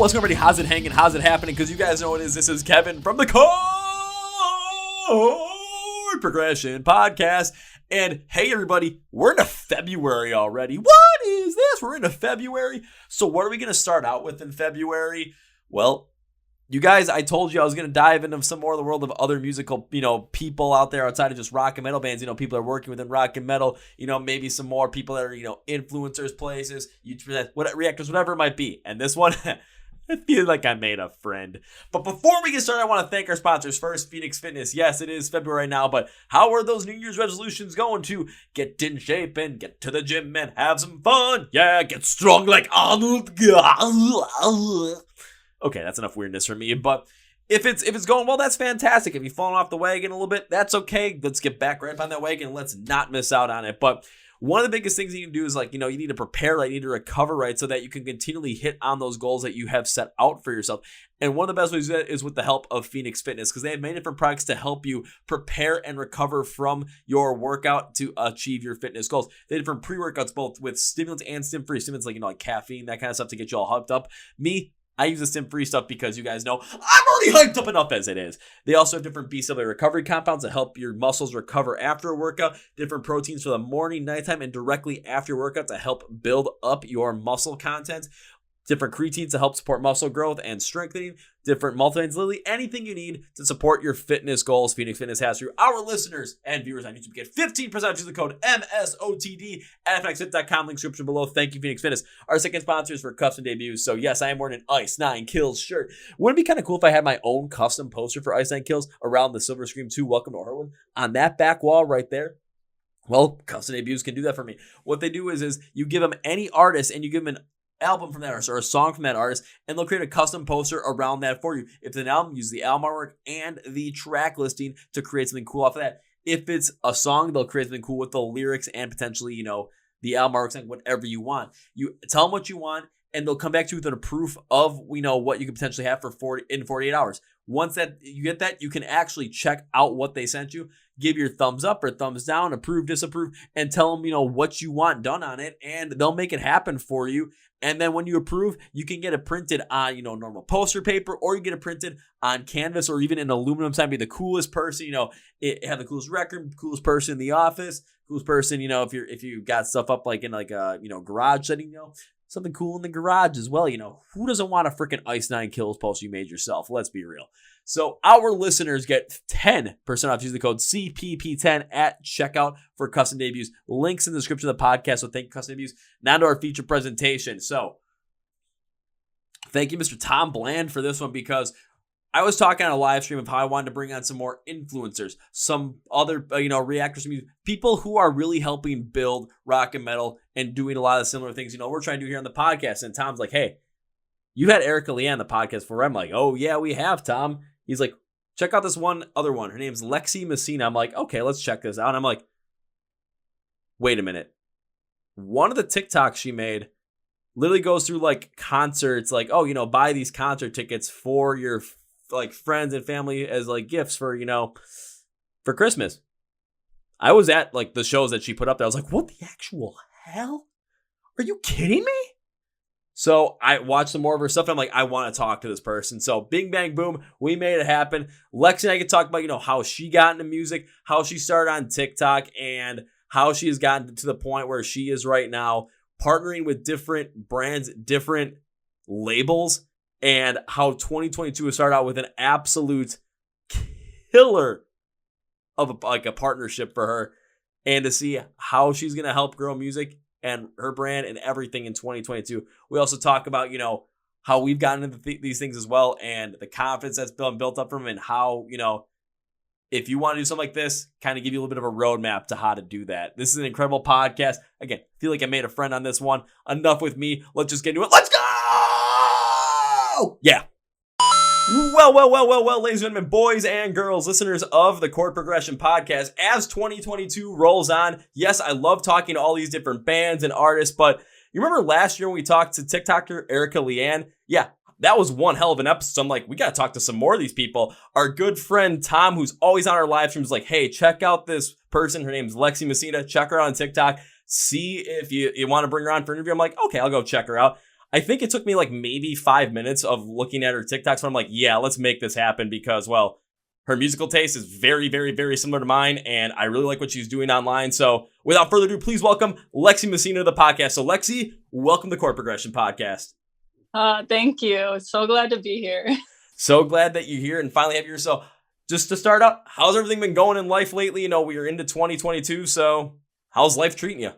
what's going on, everybody? How's it hanging? How's it happening? Because you guys know what it is. This is Kevin from the Chord Progression Podcast. And hey, everybody, we're into February already. What is this? We're into February. So what are we going to start out with in February? Well, you guys, I told you I was going to dive into some more of the world of other musical, people out there outside of just rock and metal bands. People are working within rock and metal, maybe some more people that are, influencers, places, reactors, whatever it might be. And this one, I feel like I made a friend. But before we get started, I want to thank our sponsors. First, Phoenix Fitness. Yes, it is February now, but how are those New Year's resolutions going to get in shape and get to the gym and have some fun? Yeah, get strong like Arnold. Okay, that's enough weirdness for me, but if it's going well, that's fantastic. If you've fallen off the wagon a little bit, that's okay. Let's get back right on that wagon and let's not miss out on it. But one of the biggest things you can do is you need to prepare right, you need to recover right so that you can continually hit on those goals that you have set out for yourself. And one of the best ways to do that is with the help of Phoenix Fitness, because they have many different products to help you prepare and recover from your workout to achieve your fitness goals. They have different pre-workouts, both with stimulants and stim-free stimulants, like caffeine, that kind of stuff to get you all hyped up. I use the stim-free stuff because you guys know I'm already hyped up enough as it is. They also have different BCAA recovery compounds that help your muscles recover after a workout, different proteins for the morning, nighttime, and directly after your workout to help build up your muscle content, different creatines to help support muscle growth and strengthening, different multivitamins, literally anything you need to support your fitness goals. Phoenix Fitness has for you. Our listeners and viewers on YouTube get 15% off. Use the code MSOTD at fnxfit.com. Link description below. Thank you, Phoenix Fitness. Our second sponsor is for custom debuts. So yes, I am wearing an Ice 9 Kills shirt. Wouldn't it be kind of cool if I had my own custom poster for Ice 9 Kills around the Silver Scream 2 Welcome to Heartland on that back wall right there? Well, custom debuts can do that for me. What they do is you give them any artist and you give them an album from that artist or a song from that artist, and they'll create a custom poster around that for you. If it's an album, use the album artwork and the track listing to create something cool off of that. If it's a song, they'll create something cool with the lyrics and potentially, the album artwork, and whatever you want. You tell them what you want, and they'll come back to you with a proof of, what you could potentially have for 48 hours. Once that you get that, you can actually check out what they sent you, give your thumbs up or thumbs down, approve, disapprove, and tell them, what you want done on it, and they'll make it happen for you. And then when you approve, you can get it printed on, normal poster paper, or you get it printed on canvas or even in aluminum sign. Be the coolest person, have the coolest record, coolest person in the office, coolest person, if you got stuff up in a garage setting, something cool in the garage as well. Who doesn't want a freaking Ice 9 Kills poster you made yourself? Let's be real. So our listeners get 10% off. Use the code CPP10 at checkout for custom debuts. Links in the description of the podcast. So thank you, custom debuts. Now to our feature presentation. So thank you, Mr. Tom Bland, for this one, because I was talking on a live stream of how I wanted to bring on some more influencers, some other, reactors, people who are really helping build rock and metal and doing a lot of similar things, we're trying to do here on the podcast. And Tom's like, hey, you had Erica Leanne on the podcast before. I'm like, oh yeah, we have, Tom. He's like, check out this other one. Her name's Lexy Messina. I'm like, okay, let's check this out. And I'm like, wait a minute. One of the TikToks she made literally goes through concerts, buy these concert tickets for your friends and family as gifts for, for Christmas. I was at the shows that she put up there. I was like, what the actual hell? Are you kidding me? So I watched some more of her stuff, and I'm like, I want to talk to this person. So bing, bang, boom, we made it happen. Lexi and I could talk about, how she got into music, how she started on TikTok, and how she has gotten to the point where she is right now, partnering with different brands, different labels, and how 2022 has started out with an absolute killer of a partnership for her, and to see how she's going to help grow music and her brand and everything in 2022. We also talk about, how we've gotten into these things as well, and the confidence that's been built up from them, and how, if you want to do something like this, kind of give you a little bit of a roadmap to how to do that. This is an incredible podcast. Again, I feel like I made a friend on this one. Enough with me. Let's just get into it. Let's go! Yeah. Well, ladies and gentlemen, boys and girls, listeners of the Chord Progression Podcast, as 2022 rolls on, yes, I love talking to all these different bands and artists, but you remember last year when we talked to TikToker Erica Leanne? Yeah, that was one hell of an episode. I'm like, we got to talk to some more of these people. Our good friend Tom, who's always on our live streams, like, hey, check out this person. Her name's Lexy Messina. Check her out on TikTok. See if you want to bring her on for an interview. I'm like, okay, I'll go check her out. I think it took me like maybe 5 minutes of looking at her TikToks where I'm like, yeah, let's make this happen because, well, her musical taste is very, very, very similar to mine, and I really like what she's doing online. So without further ado, please welcome Lexy Messina to the podcast. So Lexy, welcome to Chord Progression Podcast. Thank you. So glad to be here. So glad that you're here and finally have yourself. Just to start out, how's everything been going in life lately? You know, we are into 2022, so how's life treating you?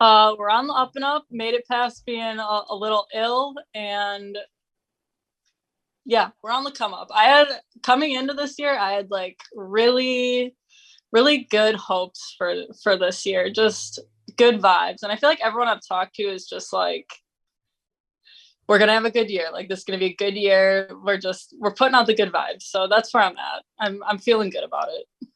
We're on the up and up, made it past being a little ill, and yeah, we're on the come up. Coming into this year, I had like really, really good hopes for this year, just good vibes. And I feel like everyone I've talked to is just like, we're going to have a good year. Like, this is going to be a good year. We're putting out the good vibes. So that's where I'm at. I'm feeling good about it.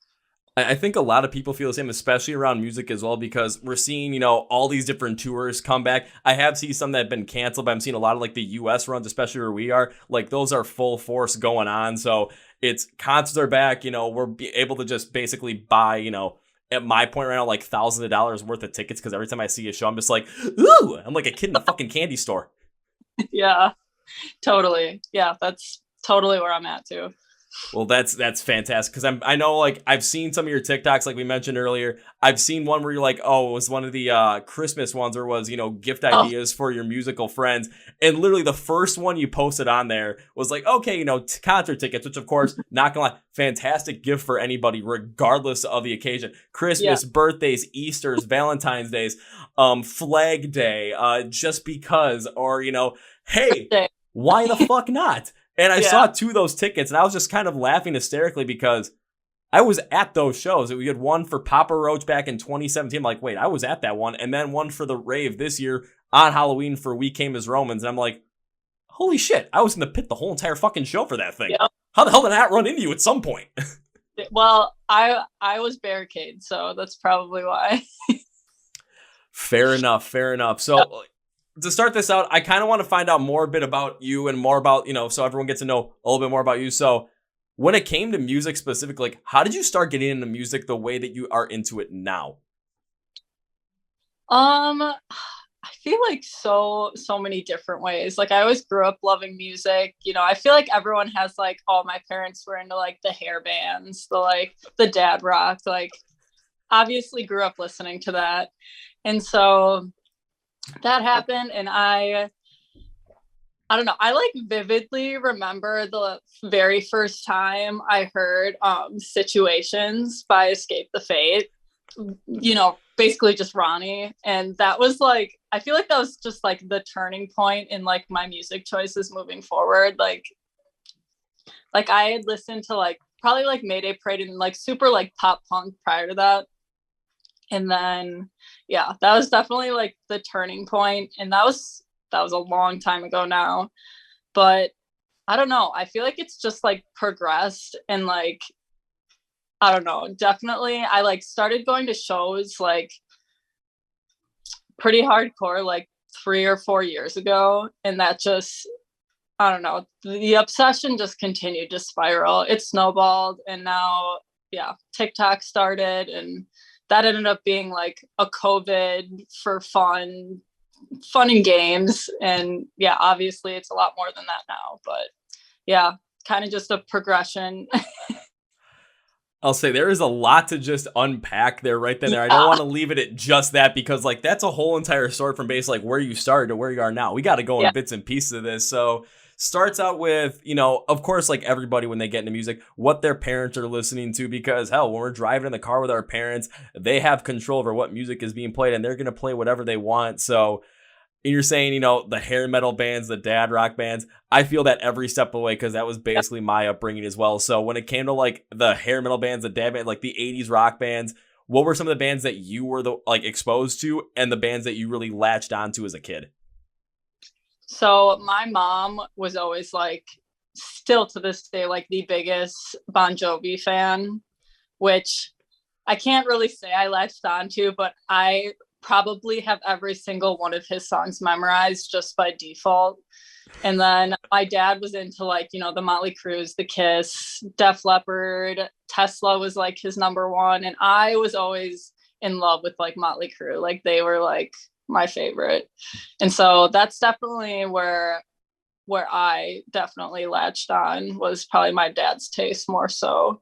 I think a lot of people feel the same, especially around music as well, because we're seeing, you know, all these different tours come back. I have seen some that have been canceled, but I'm seeing a lot of like the US runs, especially where we are, like those are full force going on. So it's concerts are back, you know, we're able to just basically buy, you know, at my point right now, like thousands of dollars worth of tickets. Cause every time I see a show, I'm just like, ooh, I'm like a kid in a fucking candy store. Yeah, totally. Yeah, that's totally where I'm at too. Well, that's fantastic because I know like I've seen some of your TikToks like we mentioned earlier. I've seen one where you're like, oh, it was one of the Christmas ones where it was, you know, gift ideas for your musical friends, and literally the first one you posted on there was like, okay, you know, concert tickets, which of course, not gonna lie, fantastic gift for anybody regardless of the occasion. Christmas, birthdays, Easter's, Valentine's Days, Flag Day, just because, or you know, hey, why the fuck not? And I saw 2 of those tickets, and I was just kind of laughing hysterically because I was at those shows. We had one for Papa Roach back in 2017. I'm like, wait, I was at that one. And then one for the rave this year on Halloween for We Came as Romans. And I'm like, holy shit, I was in the pit the whole entire fucking show for that thing. Yep. How the hell did that run into you at some point? Well, I was barricade, so that's probably why. Fair enough. So to start this out, I kind of want to find out more a bit about you and more about, you know, so everyone gets to know a little bit more about you. So when it came to music specifically, like, how did you start getting into music the way that you are into it now? I feel like so many different ways. Like, I always grew up loving music. You know, I feel like everyone has like, oh, my parents were into like the hair bands, the dad rock, like obviously grew up listening to that. And so that happened, and I don't know. I like vividly remember the very first time I heard Situations by Escape the Fate, you know, basically just Ronnie. And that was like, I feel like that was just like the turning point in like my music choices moving forward. Like I had listened to like probably like Mayday Parade and like super like pop punk prior to that. And then, yeah, that was definitely like the turning point. And that was a long time ago now. But I don't know. I feel like it's just like progressed and like, I don't know, definitely. I like started going to shows like pretty hardcore, like 3 or 4 years ago. And that just, I don't know, the obsession just continued to spiral. It snowballed. And now, yeah, TikTok started, and that ended up being like a COVID for fun and games. And yeah, obviously it's a lot more than that now, but yeah, kind of just a progression. I'll say there is a lot to just unpack there right then. I don't want to leave it at just that because like that's a whole entire story from base like where you started to where you are now. We got to go in bits and pieces of this. So starts out with, you know, of course, like everybody when they get into music, what their parents are listening to, because hell, when we're driving in the car with our parents, they have control over what music is being played and they're going to play whatever they want. So you're saying, you know, the hair metal bands, the dad rock bands, I feel that every step of the way because that was basically my upbringing as well. So when it came to like the hair metal bands, the dad band, like the 80s rock bands, what were some of the bands that you were exposed to and the bands that you really latched onto as a kid? So my mom was always like, still to this day, like the biggest Bon Jovi fan, which I can't really say I latched onto, but I probably have every single one of his songs memorized just by default. And then my dad was into like, you know, the Motley Crues, the Kiss, Def Leppard, Tesla was like his number one. And I was always in love with like Motley Crue. Like they were like my favorite. And so that's definitely where I definitely latched on, was probably my dad's taste more so.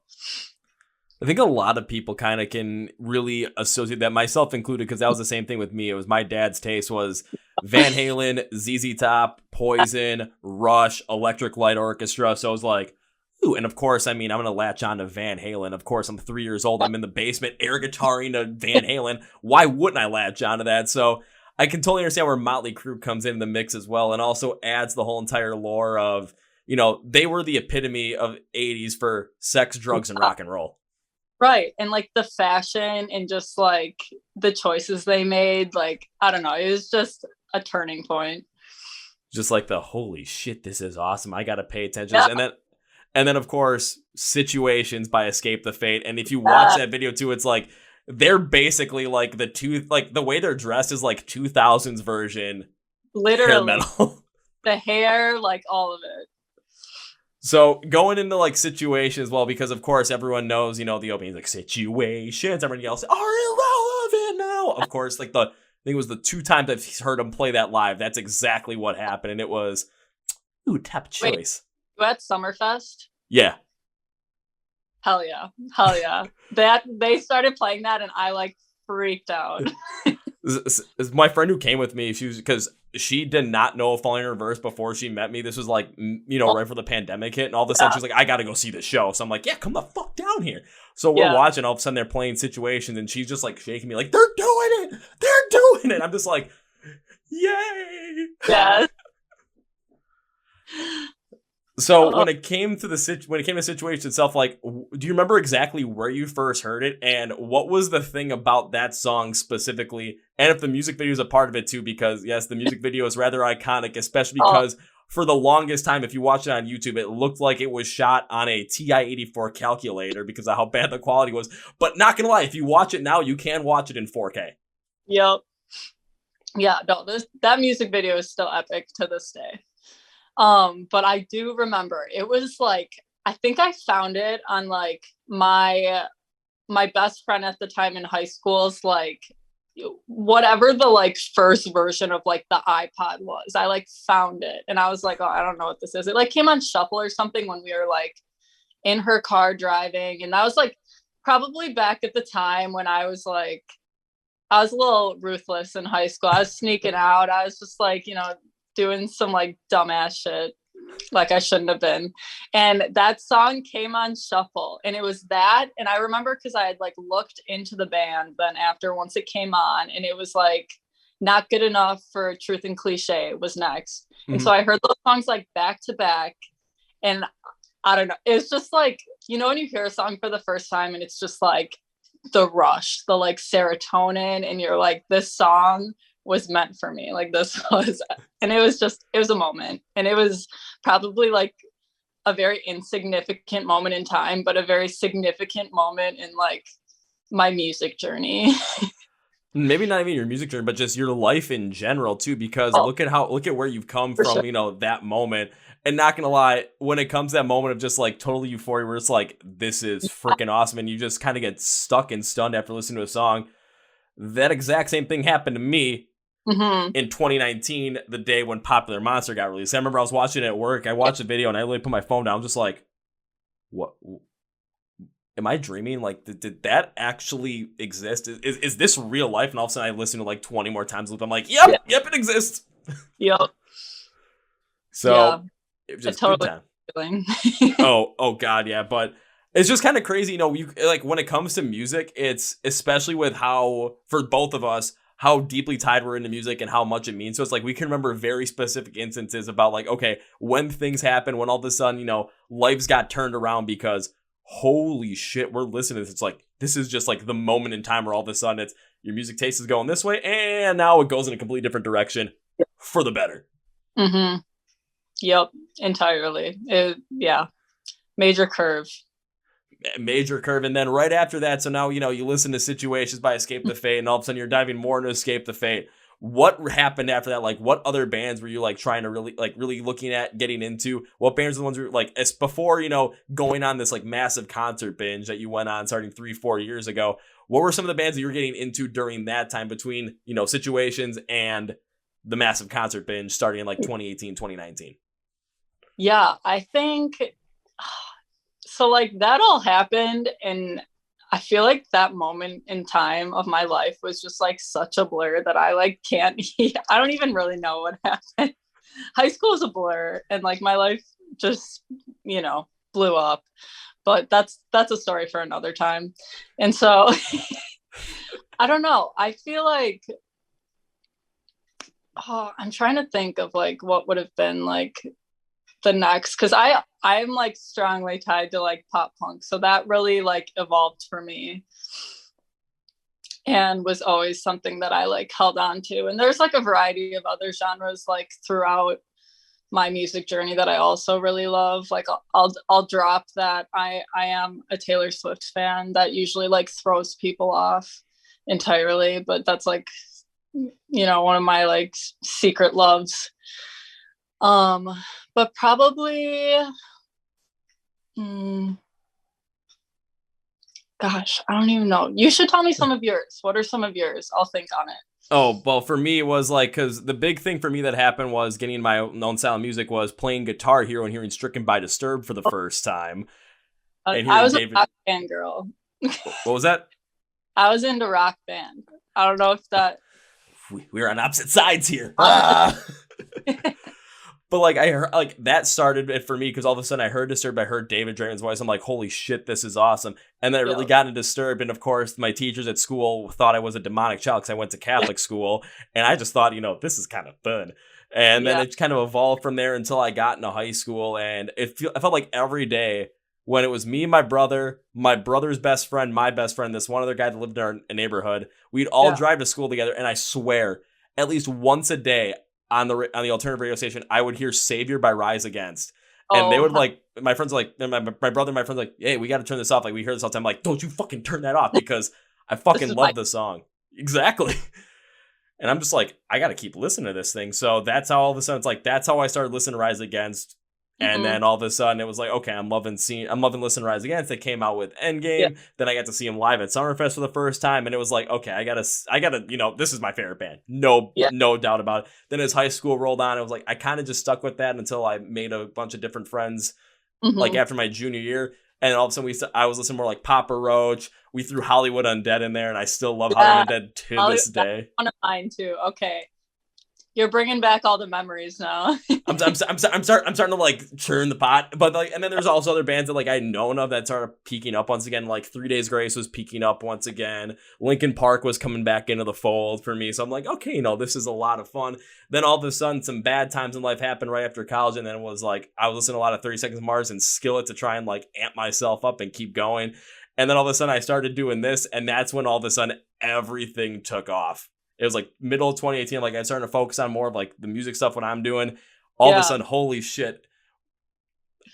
I think a lot of people kind of can really associate that, myself included, because that was the same thing with me. It was my dad's taste was Van Halen, ZZ Top, Poison, Rush, Electric Light Orchestra. So I was like, ooh. And of course, I mean, I'm going to latch on to Van Halen. Of course, I'm 3 years old. I'm in the basement air guitaring to Van Halen. Why wouldn't I latch on to that? So I can totally understand where Motley Crue comes in the mix as well, and also adds the whole entire lore of, you know, they were the epitome of 80s for sex, drugs, and rock and roll. Right. And like the fashion and just like the choices they made, like, I don't know, it was just a turning point. Just like the holy shit, this is awesome. I got to pay attention. Yeah. And then of course, Situations by Escape the Fate. And if you watch that video too, it's like they're basically like the way they're dressed is like 2000s version. Literally. Hair metal. The hair, like all of it. So going into like Situations, well, because of course everyone knows, you know, the opening is like Situations. Everyone yells, "Are you relevant now?" Of course, like I think it was the 2 times I've heard him play that live. That's exactly what happened, and it was top choice. Wait, you at Summerfest? Yeah. Hell yeah! That they started playing that, and I like freaked out. My friend who came with me, because she did not know Falling in Reverse before she met me. This was like, you know, right before the pandemic hit, and all of a sudden she's like, I gotta go see the show. So I'm like, yeah, come the fuck down here. So we're watching, all of a sudden they're playing Situations, and she's just like shaking me like, they're doing it. I'm just like, yay. Yeah. So when it came to Situation itself, like, do you remember exactly where you first heard it, and what was the thing about that song specifically, and if the music video is a part of it too? Because yes, the music video is rather iconic, especially because for the longest time, if you watch it on YouTube, it looked like it was shot on a TI-84 calculator because of how bad the quality was. But not gonna lie, if you watch it now, you can watch it in 4K. Yep. Yeah, no, that music video is still epic to this day. But I do remember it was like, I think I found it on like my best friend at the time in high school's, like, whatever the like first version of like the iPod was. I like found it and I was like, oh, I don't know what this is. It like came on shuffle or something when we were like in her car driving. And that was like probably back at the time when I was a little ruthless in high school. I was sneaking out. I was just like, you know, doing some like dumbass shit like I shouldn't have been. And that song came on shuffle, and it was that. And I remember because I had like looked into the band then after once it came on, and it was like Not Good Enough for Truth and Cliche was next. Mm-hmm. And so I heard those songs like back to back, and I don't know, it's just like, you know, when you hear a song for the first time and it's just like the rush, the like serotonin, and you're like, this song was meant for me. Like this was, and it was a moment, and it was probably like a very insignificant moment in time, but a very significant moment in like my music journey. Maybe not even your music journey, but just your life in general too, because look at where you've come from, sure. You know, that moment. And not gonna lie, when it comes to that moment of just like total euphoria where it's like, this is freaking awesome, and you just kind of get stuck and stunned after listening to a song, that exact same thing happened to me. Mm-hmm. In 2019, the day when Popular Monster got released. I remember I was watching it at work. I watched the video and I literally put my phone down. I'm just like, what? Am I dreaming? Like, did that actually exist? Is this real life? And all of a sudden I listen to like 20 more times. I'm like, yep, it exists. Yep. So it was just totally good time. oh God, yeah. But it's just kind of crazy, you know, like when it comes to music, it's especially with how, for both of us, how deeply tied we're into music and how much it means. So it's like we can remember very specific instances about like, okay, when things happen, when all of a sudden, you know, lives got turned around because holy shit, we're listening to this. It's like, this is just like the moment in time where all of a sudden it's your music taste is going this way and now it goes in a completely different direction for the better. Mm-hmm. Yep, entirely. Major curve. And then right after that, so now, you know, you listen to Situations by Escape the Fate, and all of a sudden you're diving more into Escape the Fate. what happened after that? Like, what other bands were you like trying to really looking at getting into? What bands are the ones who were like, it's before, going on this like massive concert binge that you went on starting 3-4 years ago? What were some of the bands that you were getting into during that time between, Situations and the massive concert binge starting in like 2018, 2019? Yeah, I think so. Like that all happened, and I feel like that moment in time of my life was just like such a blur that I like can't. I don't even really know what happened. High school was a blur, and like my life just blew up. But that's a story for another time. And so I don't know. I feel like I'm trying to think of like what would have been like the next, because I'm like strongly tied to like pop punk, so that really like evolved for me and was always something that I like held on to. And there's like a variety of other genres like throughout my music journey that I also really love. Like I'll drop that I am a Taylor Swift fan. That usually like throws people off entirely, but that's like one of my like secret loves. But probably gosh, I don't even know. You should tell me some of yours. What are some of yours? I'll think on it. Oh, well, for me, it was like, because the big thing for me that happened was getting my own style of music was playing Guitar Hero and hearing Stricken by Disturbed for the first time. And I was a rock band girl. What was that? I was into rock band. I don't know if that... We're on opposite sides here. But like I heard, like that started it for me because all of a sudden I heard Disturbed, I heard David Draymond's voice. I'm like, holy shit, this is awesome. And then I really got into Disturbed, and of course my teachers at school thought I was a demonic child because I went to Catholic school, and I just thought, this is kind of fun. And then it kind of evolved from there until I got into high school, and I felt like every day when it was me and my brother's best friend, my best friend, this one other guy that lived in our neighborhood, we'd all drive to school together, and I swear, at least once a day, on the alternative radio station, I would hear Savior by Rise Against. And they would like, my friends like, my brother and my friends like, hey, we got to turn this off. Like, we hear this all the time. I'm like, don't you fucking turn that off because I fucking love the song. Exactly. And I'm just like, I got to keep listening to this thing. So that's how all of a sudden, it's like, that's how I started listening to Rise Against. And then all of a sudden it was like, okay, I'm loving Listen to Rise Against. They came out with Endgame. Yeah. Then I got to see him live at Summerfest for the first time. And it was like, okay, I gotta, this is my favorite band. No doubt about it. Then as high school rolled on, it was like, I kind of just stuck with that until I made a bunch of different friends, like after my junior year. And all of a sudden I was listening more like Papa Roach. We threw Hollywood Undead in there, and I still love Hollywood Undead to this day. One of mine too. Okay. You're bringing back all the memories now. I'm starting to like churn the pot, but like, and then there's also other bands that like I'd known of that started peaking up once again. Like 3 Days Grace was peaking up once again. Linkin Park was coming back into the fold for me, so I'm like, okay, this is a lot of fun. Then all of a sudden, some bad times in life happened right after college, and then it was like I was listening to a lot of 30 Seconds Mars and Skillet to try and like amp myself up and keep going. And then all of a sudden, I started doing this, and that's when all of a sudden everything took off. It was like middle of 2018, like I started to focus on more of like the music stuff, what I'm doing. All of a sudden, holy shit.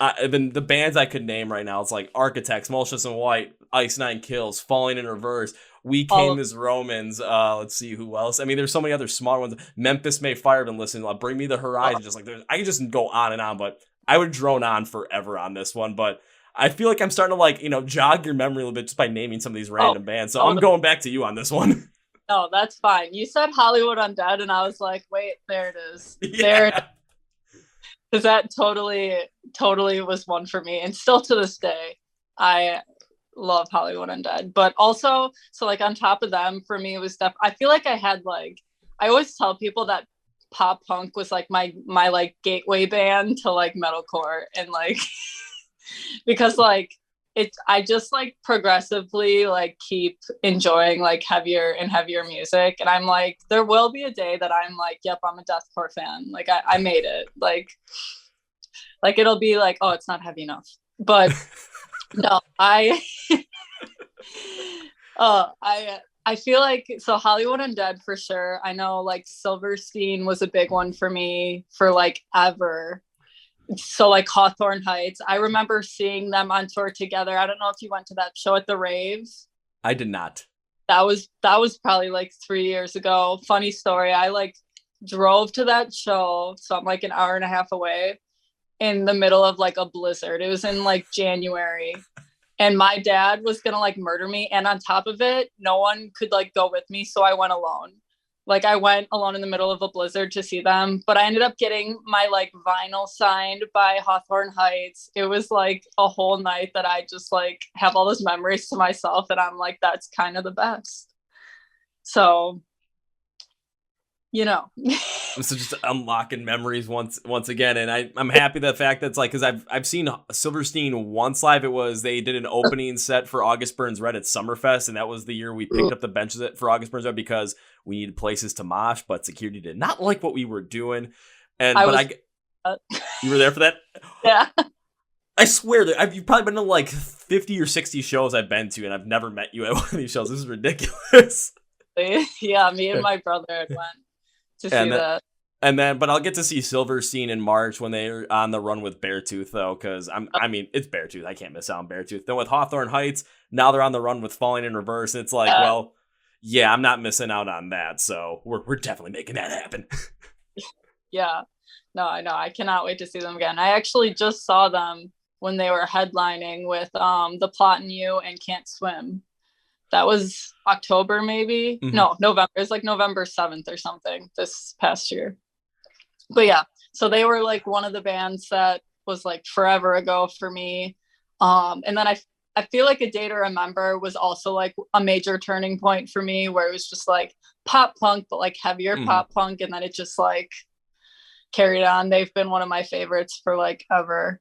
The bands I could name right now, it's like Architects, Malicious in White, Ice Nine Kills, Falling in Reverse, We Came as Romans. Let's see who else. I mean, there's so many other smaller ones. Memphis May Fire, I've been listening to. Bring Me the Horizon. Just like I could just go on and on, but I would drone on forever on this one. But I feel like I'm starting to like, jog your memory a little bit just by naming some of these random bands. So I'm going back to you on this one. No, that's fine. You said Hollywood Undead, and I was like, wait, there it is. Yeah. There it is. Because that totally was one for me. And still to this day, I love Hollywood Undead. But also, so like on top of them, for me, it was stuff. I feel like I had like, I always tell people that pop punk was like my like gateway band to like metalcore. And like, because like, I just like progressively like keep enjoying like heavier and heavier music. And I'm like, there will be a day that I'm like, yep, I'm a deathcore fan. Like I made it. Like it'll be like, oh, it's not heavy enough. But no, I feel like, so Hollywood Undead for sure. I know like Silverstein was a big one for me for like ever. So like Hawthorne Heights, I remember seeing them on tour together. I don't know if you went to that show at the Raves. I did not. that was probably like 3 years ago. Funny story. I like drove to that show. So I'm like an hour and a half away in the middle of like a blizzard. It was in like January. And my dad was going to like murder me. And on top of it, no one could like go with me. So I went alone. Like I went alone in the middle of a blizzard to see them, but I ended up getting my like vinyl signed by Hawthorne Heights. It was like a whole night that I just like have all those memories to myself. And I'm like, that's kind of the best. So, So just unlocking memories once again, and I'm happy the fact that's like, because I've seen Silverstein once live. They did an opening set for August Burns Red at Summerfest, and that was the year we picked up the benches for August Burns Red because we needed places to mosh, but security did not like what we were doing. And you were there for that? Yeah. I swear that you've probably been to like 50 or 60 shows I've been to, and I've never met you at one of these shows. This is ridiculous. Yeah, me and my brother had went to see that. And then, but I'll get to see Silverstein in March when they're on the run with Beartooth, though, because it's Beartooth. I can't miss out on Beartooth. Then with Hawthorne Heights, now they're on the run with Falling in Reverse. And it's like, well, yeah, I'm not missing out on that. So we're definitely making that happen. Yeah. No, I know. I cannot wait to see them again. I actually just saw them when they were headlining with The Plot and You and Can't Swim. That was October, maybe. Mm-hmm. No, November. It was like November 7th or something this past year. But yeah, so they were like one of the bands that was like forever ago for me. And then I feel like A Day to Remember was also like a major turning point for me, where it was just like pop punk, but like heavier pop punk. And then it just like carried on. They've been one of my favorites for like ever.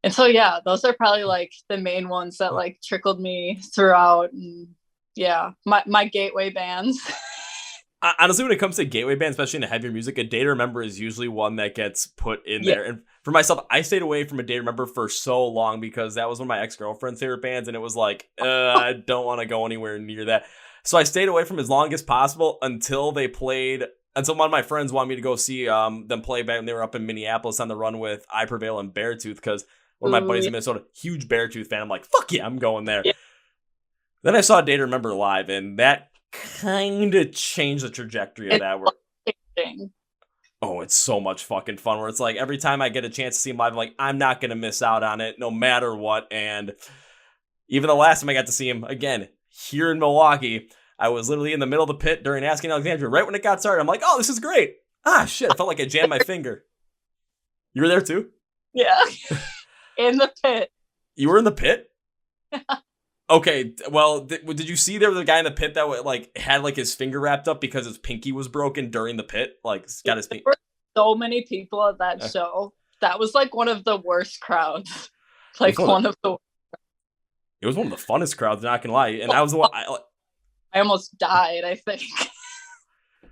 And so, yeah, those are probably like the main ones that like trickled me throughout. And yeah, my gateway bands. Honestly, when it comes to gateway bands, especially in the heavier music, A Day to Remember is usually one that gets put in there. And for myself, I stayed away from A Day to Remember for so long because that was one of my ex-girlfriend's favorite bands. And it was like, I don't want to go anywhere near that. So I stayed away from as long as possible until they played. Until one of my friends wanted me to go see them play back when they were up in Minneapolis on the run with I Prevail and Beartooth, because one of my buddies in Minnesota, huge Beartooth fan. I'm like, fuck yeah, I'm going there. Yeah. Then I saw A Day to Remember live, and that kind of changed the trajectory of that. Oh, it's so much fucking fun, where it's like every time I get a chance to see him live, I'm like, I'm not going to miss out on it no matter what. And even the last time I got to see him, again, here in Milwaukee, I was literally in the middle of the pit during Asking Alexandria. Right when it got started, I'm like, oh, this is great. Ah, shit, I felt like I jammed my finger. You were there too? Yeah. In the pit. You were in the pit? Okay, well, did you see there was a guy in the pit that like had like his finger wrapped up because his pinky was broken during the pit? Like, got his pinky. There were so many people at that show. That was like one of the worst crowds. Like one of the. It was one of the funnest crowds, not gonna lie, and I was the one. I almost died, I think.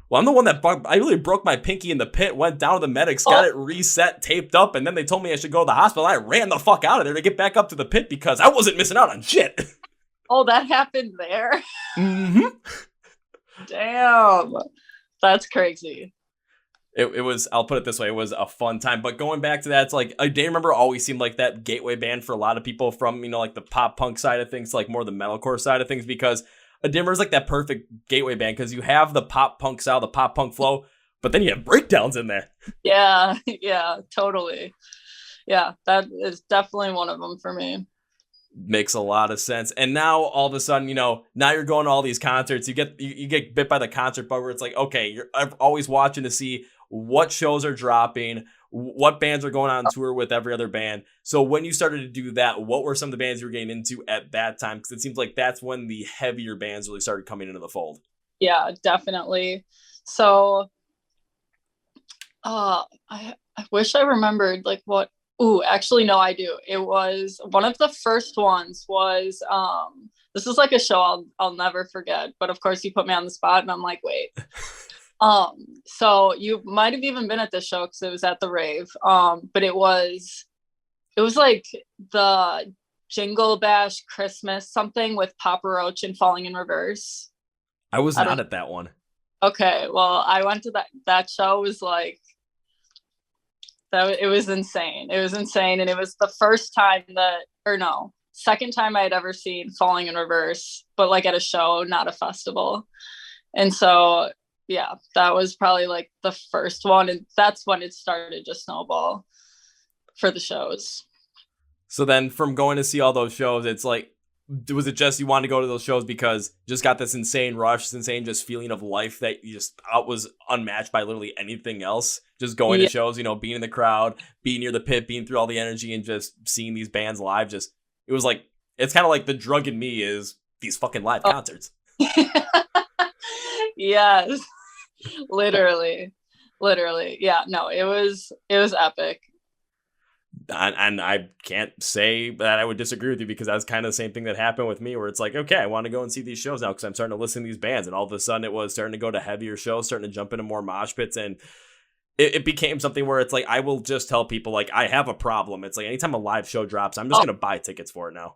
Well, I'm the one that I really broke my pinky in the pit, went down to the medics, got it reset, taped up, and then they told me I should go to the hospital. I ran the fuck out of there to get back up to the pit because I wasn't missing out on shit. Oh, that happened there? Mm-hmm. Damn. That's crazy. It was, I'll put it this way, it was a fun time. But going back to that, it's like, A Day to Remember always seemed like that gateway band for a lot of people from, like the pop punk side of things, like more the metalcore side of things, because A Day to Remember is like that perfect gateway band because you have the pop punk style, the pop punk flow, but then you have breakdowns in there. Yeah, totally. Yeah, that is definitely one of them for me. Makes a lot of sense. And now all of a sudden, now you're going to all these concerts. You get bit by the concert bug where it's like, okay, you're always watching to see what shows are dropping, what bands are going on tour with every other band. So when you started to do that, what were some of the bands you were getting into at that time? Because it seems like that's when the heavier bands really started coming into the fold. Yeah, definitely. So I wish I remembered like what. Ooh, actually, no, I do. It was one of the first ones was, this is like a show I'll never forget, but of course you put me on the spot and I'm like, wait. So you might have even been at this show because it was at the rave. But it was like the Jingle Bash Christmas something with Papa Roach and Falling in Reverse. I was not at that one. Okay, well, I went to that show. Was like, it was insane. It was insane. And it was the first time second time I had ever seen Falling in Reverse, but like at a show, not a festival. And so, yeah, that was probably like the first one. And that's when it started to snowball for the shows. So then from going to see all those shows, it's like, was it just you wanted to go to those shows because you just got this insane rush, this insane just feeling of life that you just was unmatched by literally anything else? Just going to shows, you know, being in the crowd, being near the pit, being through all the energy and just seeing these bands live. Just, it was like, it's kind of like the drug in me is these fucking live concerts. Yes, literally. Yeah, no, it was epic. And I can't say that I would disagree with you because that's kind of the same thing that happened with me where it's like, okay, I want to go and see these shows now because I'm starting to listen to these bands. And all of a sudden it was starting to go to heavier shows, starting to jump into more mosh pits. And it became something where it's like, I will just tell people like, I have a problem. It's like anytime a live show drops, I'm just going to buy tickets for it now.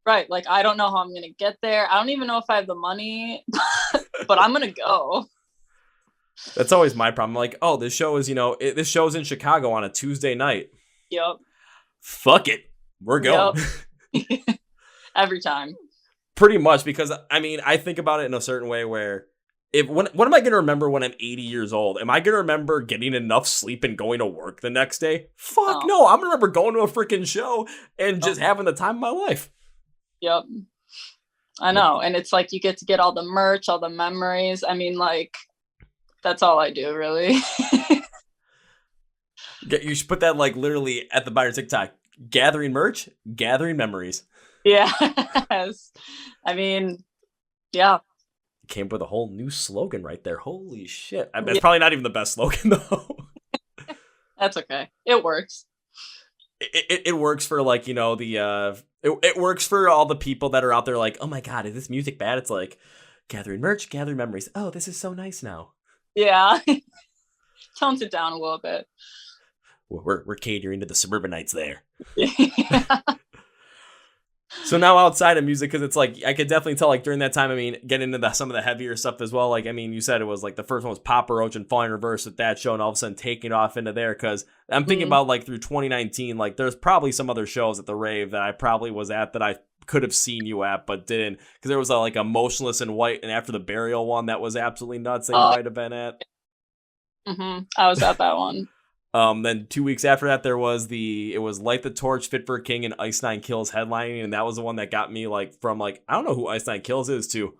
Right. Like, I don't know how I'm going to get there. I don't even know if I have the money, but I'm going to go. That's always my problem. Like, oh, this show is, this show's in Chicago on a Tuesday night. Yep. Fuck it. We're going. Yep. Every time. Pretty much, because I mean, I think about it in a certain way where what am I going to remember when I'm 80 years old? Am I going to remember getting enough sleep and going to work the next day? Fuck no. I'm going to remember going to a freaking show and just having the time of my life. Yep. I know. And it's like you get to get all the merch, all the memories. I mean, like, that's all I do, really. You should put that like literally at the bottom of TikTok. Gathering merch, gathering memories. Yes. I mean, yeah. Came up with a whole new slogan right there. Holy shit. I mean, it's probably not even the best slogan though. That's okay. It works. It works for like, it works for all the people that are out there like, oh my God, is this music bad? It's like gathering merch, gathering memories. Oh, this is so nice now. Yeah. Tones it down a little bit. We're catering to the suburbanites there. Yeah. So now outside of music, because it's like, I could definitely tell like during that time, I mean, getting into some of the heavier stuff as well. Like, I mean, you said it was like the first one was Papa Roach and Falling in Reverse with that show and all of a sudden taking off into there. Because I'm thinking about like through 2019, like there's probably some other shows at the rave that I probably was at that I could have seen you at, but didn't. Because there was like a Motionless in White and After the Burial one that was absolutely nuts that you might have been at. I was at that one. Then 2 weeks after that, it was Light the Torch, Fit for a King, and Ice Nine Kills headlining, and that was the one that got me like from like, I don't know who Ice Nine Kills is to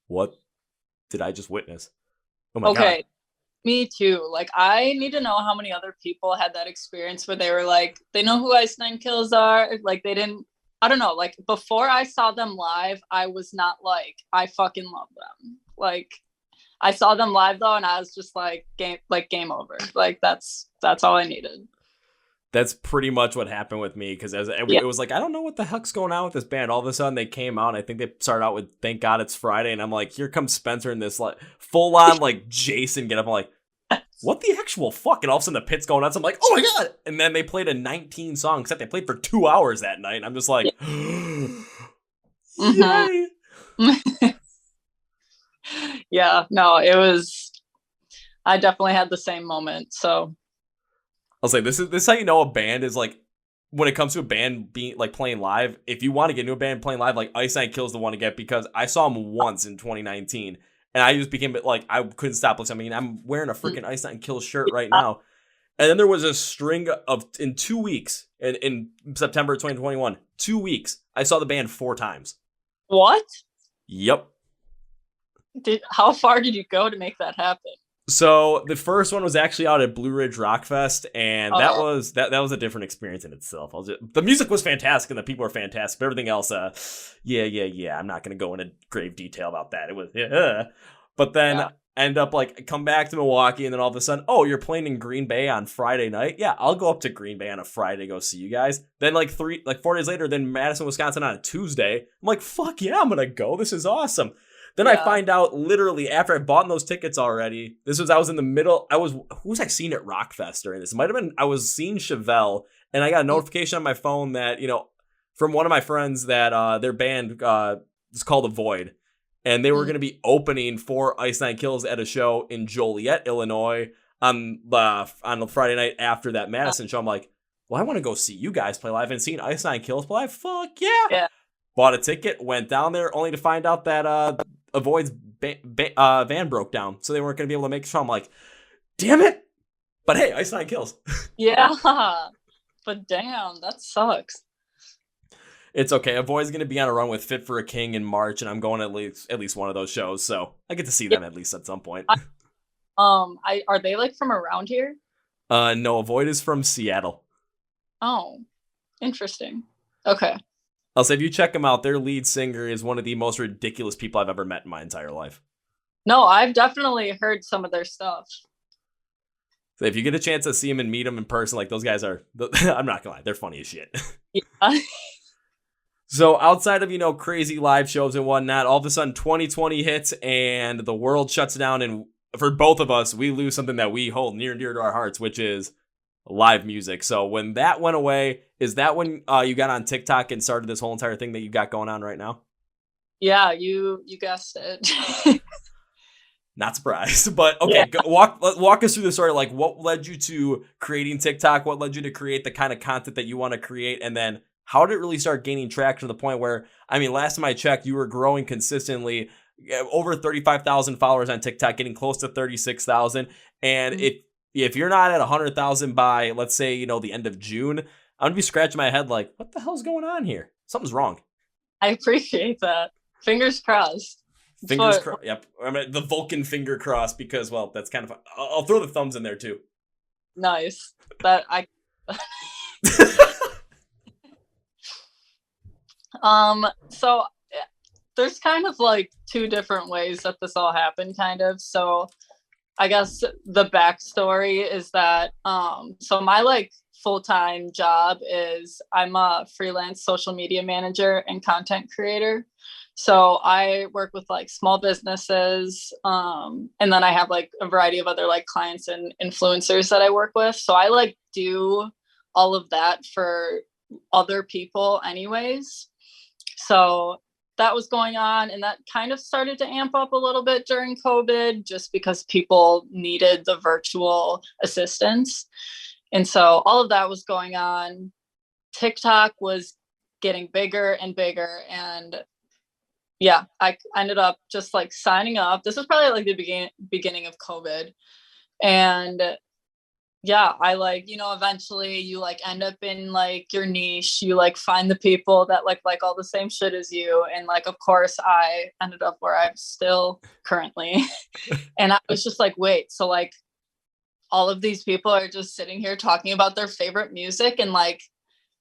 what did I just witness? Oh my God. Me too. Like, I need to know how many other people had that experience where they were like, they know who Ice Nine Kills are. Like, they didn't, I don't know. Like, before I saw them live, I was not like, I fucking love them. Like, I saw them live though, and I was just like, game over. Like, that's all I needed. That's pretty much what happened with me, because it was like, I don't know what the heck's going on with this band. All of a sudden they came out, and I think they started out with Thank God It's Friday, and I'm like, here comes Spencer in this like full on like Jason get up. I'm like, what the actual fuck? And all of a sudden the pit's going nuts. I'm like, oh my God. And then they played a 19 song set. They played for 2 hours that night. And I'm just like, yay. Yeah, no, I definitely had the same moment. So I'll say this is how you know a band is like, when it comes to a band being like playing live, if you want to get into a band playing live, like Ice Nine Kills the one to get, because I saw him once in 2019 and I just became like, I couldn't stop listening. I mean, I'm wearing a freaking Ice Nine Kills shirt right now. And then there was a string of, in 2 weeks, in September 2021, 2 weeks, I saw the band 4 times. What? Yep. How far did you go to make that happen? So the first one was actually out at Blue Ridge Rock Fest, and that was a different experience in itself. The music was fantastic and the people were fantastic, but everything else, yeah. I'm not gonna go into grave detail about that. It was, but then end up like come back to Milwaukee, and then all of a sudden, oh, you're playing in Green Bay on Friday night. Yeah, I'll go up to Green Bay on a Friday to go see you guys. Then 4 days later, then Madison, Wisconsin on a Tuesday. I'm like, fuck yeah, I'm gonna go. This is awesome. Then I find out literally after I bought those tickets already. I was in the middle. Who was I seeing at Rockfest during this? It might have been, I was seeing Chevelle, and I got a notification on my phone that, from one of my friends that their band is called The Void. And they were going to be opening for Ice Nine Kills at a show in Joliet, Illinois on the Friday night after that Madison show. I'm like, well, I want to go see you guys play live and seeing Ice Nine Kills play live. Fuck yeah. Yeah. Bought a ticket, went down there, only to find out that Avoid's van broke down, so they weren't going to be able to make the show. I'm like, damn it. But hey, Ice Nine Kills. Yeah. But damn, that sucks. It's okay. Avoid's going to be on a run with Fit for a King in March, and I'm going to at least one of those shows, so I get to see them at least at some point. Are they like from around here? No, Avoid is from Seattle. Oh, interesting. Okay. I'll say if you check them out, their lead singer is one of the most ridiculous people I've ever met in my entire life. No, I've definitely heard some of their stuff. So if you get a chance to see them and meet them in person, like those guys are, I'm not gonna lie, they're funny as shit. Yeah. So outside of, crazy live shows and whatnot, all of a sudden 2020 hits and the world shuts down. And for both of us, we lose something that we hold near and dear to our hearts, which is live music. So when that went away, is that when you got on TikTok and started this whole entire thing that you got going on right now? Yeah, you guessed it. Not surprised, but okay, yeah. Walk us through the story. Like, what led you to creating TikTok? What led you to create the kind of content that you want to create? And then how did it really start gaining traction to the point where, I mean, last time I checked, you were growing consistently, over 35,000 followers on TikTok, getting close to 36,000. And if you're not at 100,000 by, let's say, the end of June, I'm gonna be scratching my head like, what the hell's going on here? Something's wrong. I appreciate that. Fingers crossed. Fingers crossed. Yep. I mean, the Vulcan finger cross, because, well, that's kind of, I'll throw the thumbs in there too. Nice. So there's kind of like two different ways that this all happened, kind of. So I guess the backstory is that, so my like full-time job is I'm a freelance social media manager and content creator. So I work with like small businesses, and then I have like a variety of other like clients and influencers that I work with. So I like do all of that for other people anyways. So that was going on, and that kind of started to amp up a little bit during COVID, just because people needed the virtual assistance. And so all of that was going on. TikTok was getting bigger and bigger, and yeah, I ended up just like signing up. This was probably like the beginning of COVID. And yeah, I like, eventually you like end up in like your niche, you like find the people that like all the same shit as you. And like, of course I ended up where I'm still currently. And I was just like, wait, so like all of these people are just sitting here talking about their favorite music. And like,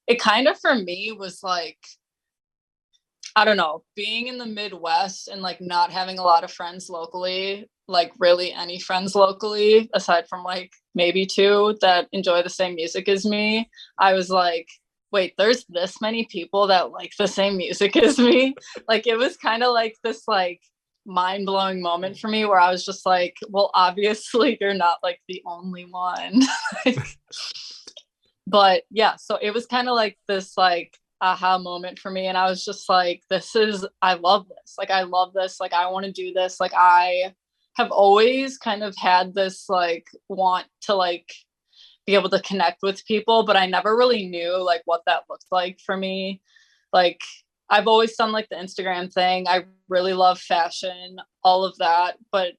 it kind of for me was like, I don't know, being in the Midwest and like not having a lot of friends locally, like really any friends locally, aside from like maybe two that enjoy the same music as me. I was like, wait, there's this many people that like the same music as me. Like it was kind of like this like mind-blowing moment for me where I was just like, well, obviously you're not like the only one. But yeah, so it was kind of like this like aha moment for me, and I was just like, I love this, like I love this, like I want to do this. Like I have always kind of had this like want to like be able to connect with people, but I never really knew like what that looked like for me. Like I've always done like the Instagram thing, I really love fashion, all of that, but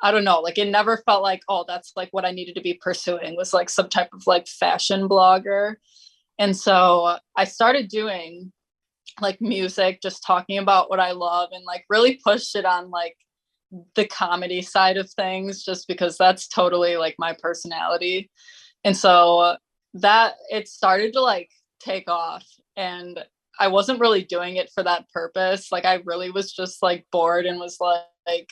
I don't know, like it never felt like, oh, that's like what I needed to be pursuing, was like some type of like fashion blogger. And so I started doing like music, just talking about what I love, and like really pushed it on like the comedy side of things, just because that's totally like my personality. And so that it started to like take off, and I wasn't really doing it for that purpose. Like I really was just like bored and was like,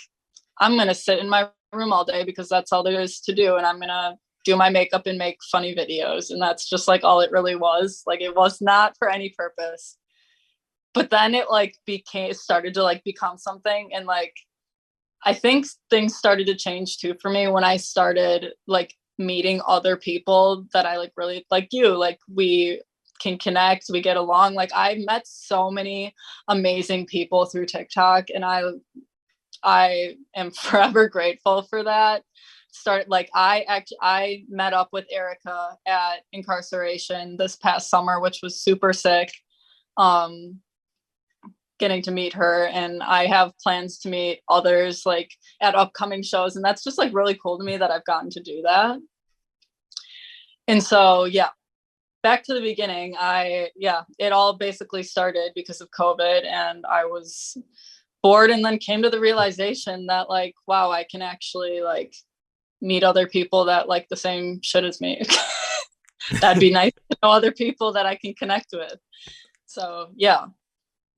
I'm going to sit in my room all day because that's all there is to do. And I'm going to do my makeup and make funny videos. And that's just like all it really was. Like it was not for any purpose. But then it like started to like become something. And like, I think things started to change too for me when I started like meeting other people that I like really like you. Like we can connect, we get along. Like I met so many amazing people through TikTok, and I am forever grateful for that. I met up with Erica at Incarceration this past summer, which was super sick. Getting to meet her, and I have plans to meet others like at upcoming shows, and that's just like really cool to me that I've gotten to do that. And so yeah, back to the beginning, it all basically started because of COVID, and I was bored and then came to the realization that like, wow, I can actually like meet other people that like the same shit as me. That'd be nice to know other people that I can connect with. So yeah.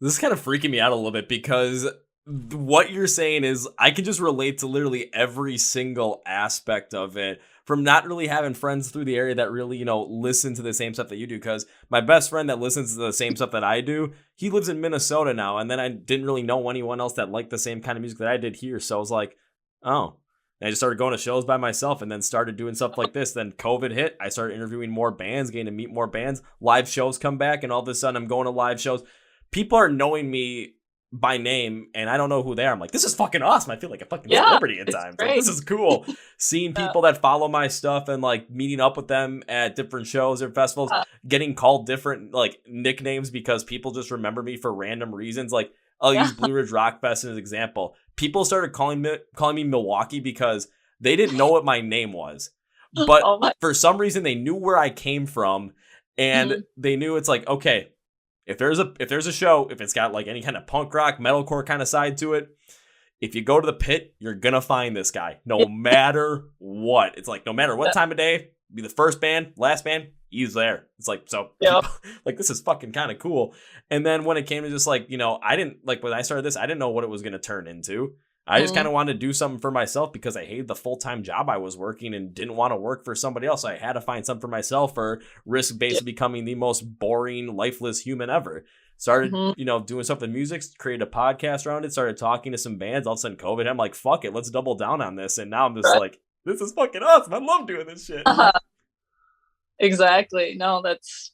This is kind of freaking me out a little bit because what you're saying is I can just relate to literally every single aspect of it, from not really having friends through the area that really, listen to the same stuff that you do. Because my best friend that listens to the same stuff that I do, he lives in Minnesota now. And then I didn't really know anyone else that liked the same kind of music that I did here. So I was like, oh. And I just started going to shows by myself and then started doing stuff like this. Then COVID hit. I started interviewing more bands, getting to meet more bands. Live shows come back, and all of a sudden I'm going to live shows. People are knowing me by name, and I don't know who they are. I'm like, this is fucking awesome. I feel like a fucking celebrity at times. Like, this is cool. Seeing people that follow my stuff and like meeting up with them at different shows or festivals, getting called different like nicknames because people just remember me for random reasons. Like, I'll use Blue Ridge Rock Fest as an example. People started calling me Milwaukee because they didn't know what my name was. But for some reason, they knew where I came from, and they knew it's like, okay, if there's a show, if it's got like any kind of punk rock, metalcore kind of side to it, if you go to the pit, you're going to find this guy no matter what. It's like, no matter what time of day, be the first band, last band, he's there. It's like, so like, this is fucking kind of cool. And then when it came to just like, I didn't like when I started this, I didn't know what it was going to turn into. I just kind of wanted to do something for myself because I hated the full-time job I was working and didn't want to work for somebody else. So I had to find something for myself or risk basically becoming the most boring, lifeless human ever. Started, doing something music, created a podcast around it, started talking to some bands. All of a sudden COVID, I'm like, fuck it, let's double down on this. And now I'm just like, this is fucking awesome. I love doing this shit. Exactly. No, that's,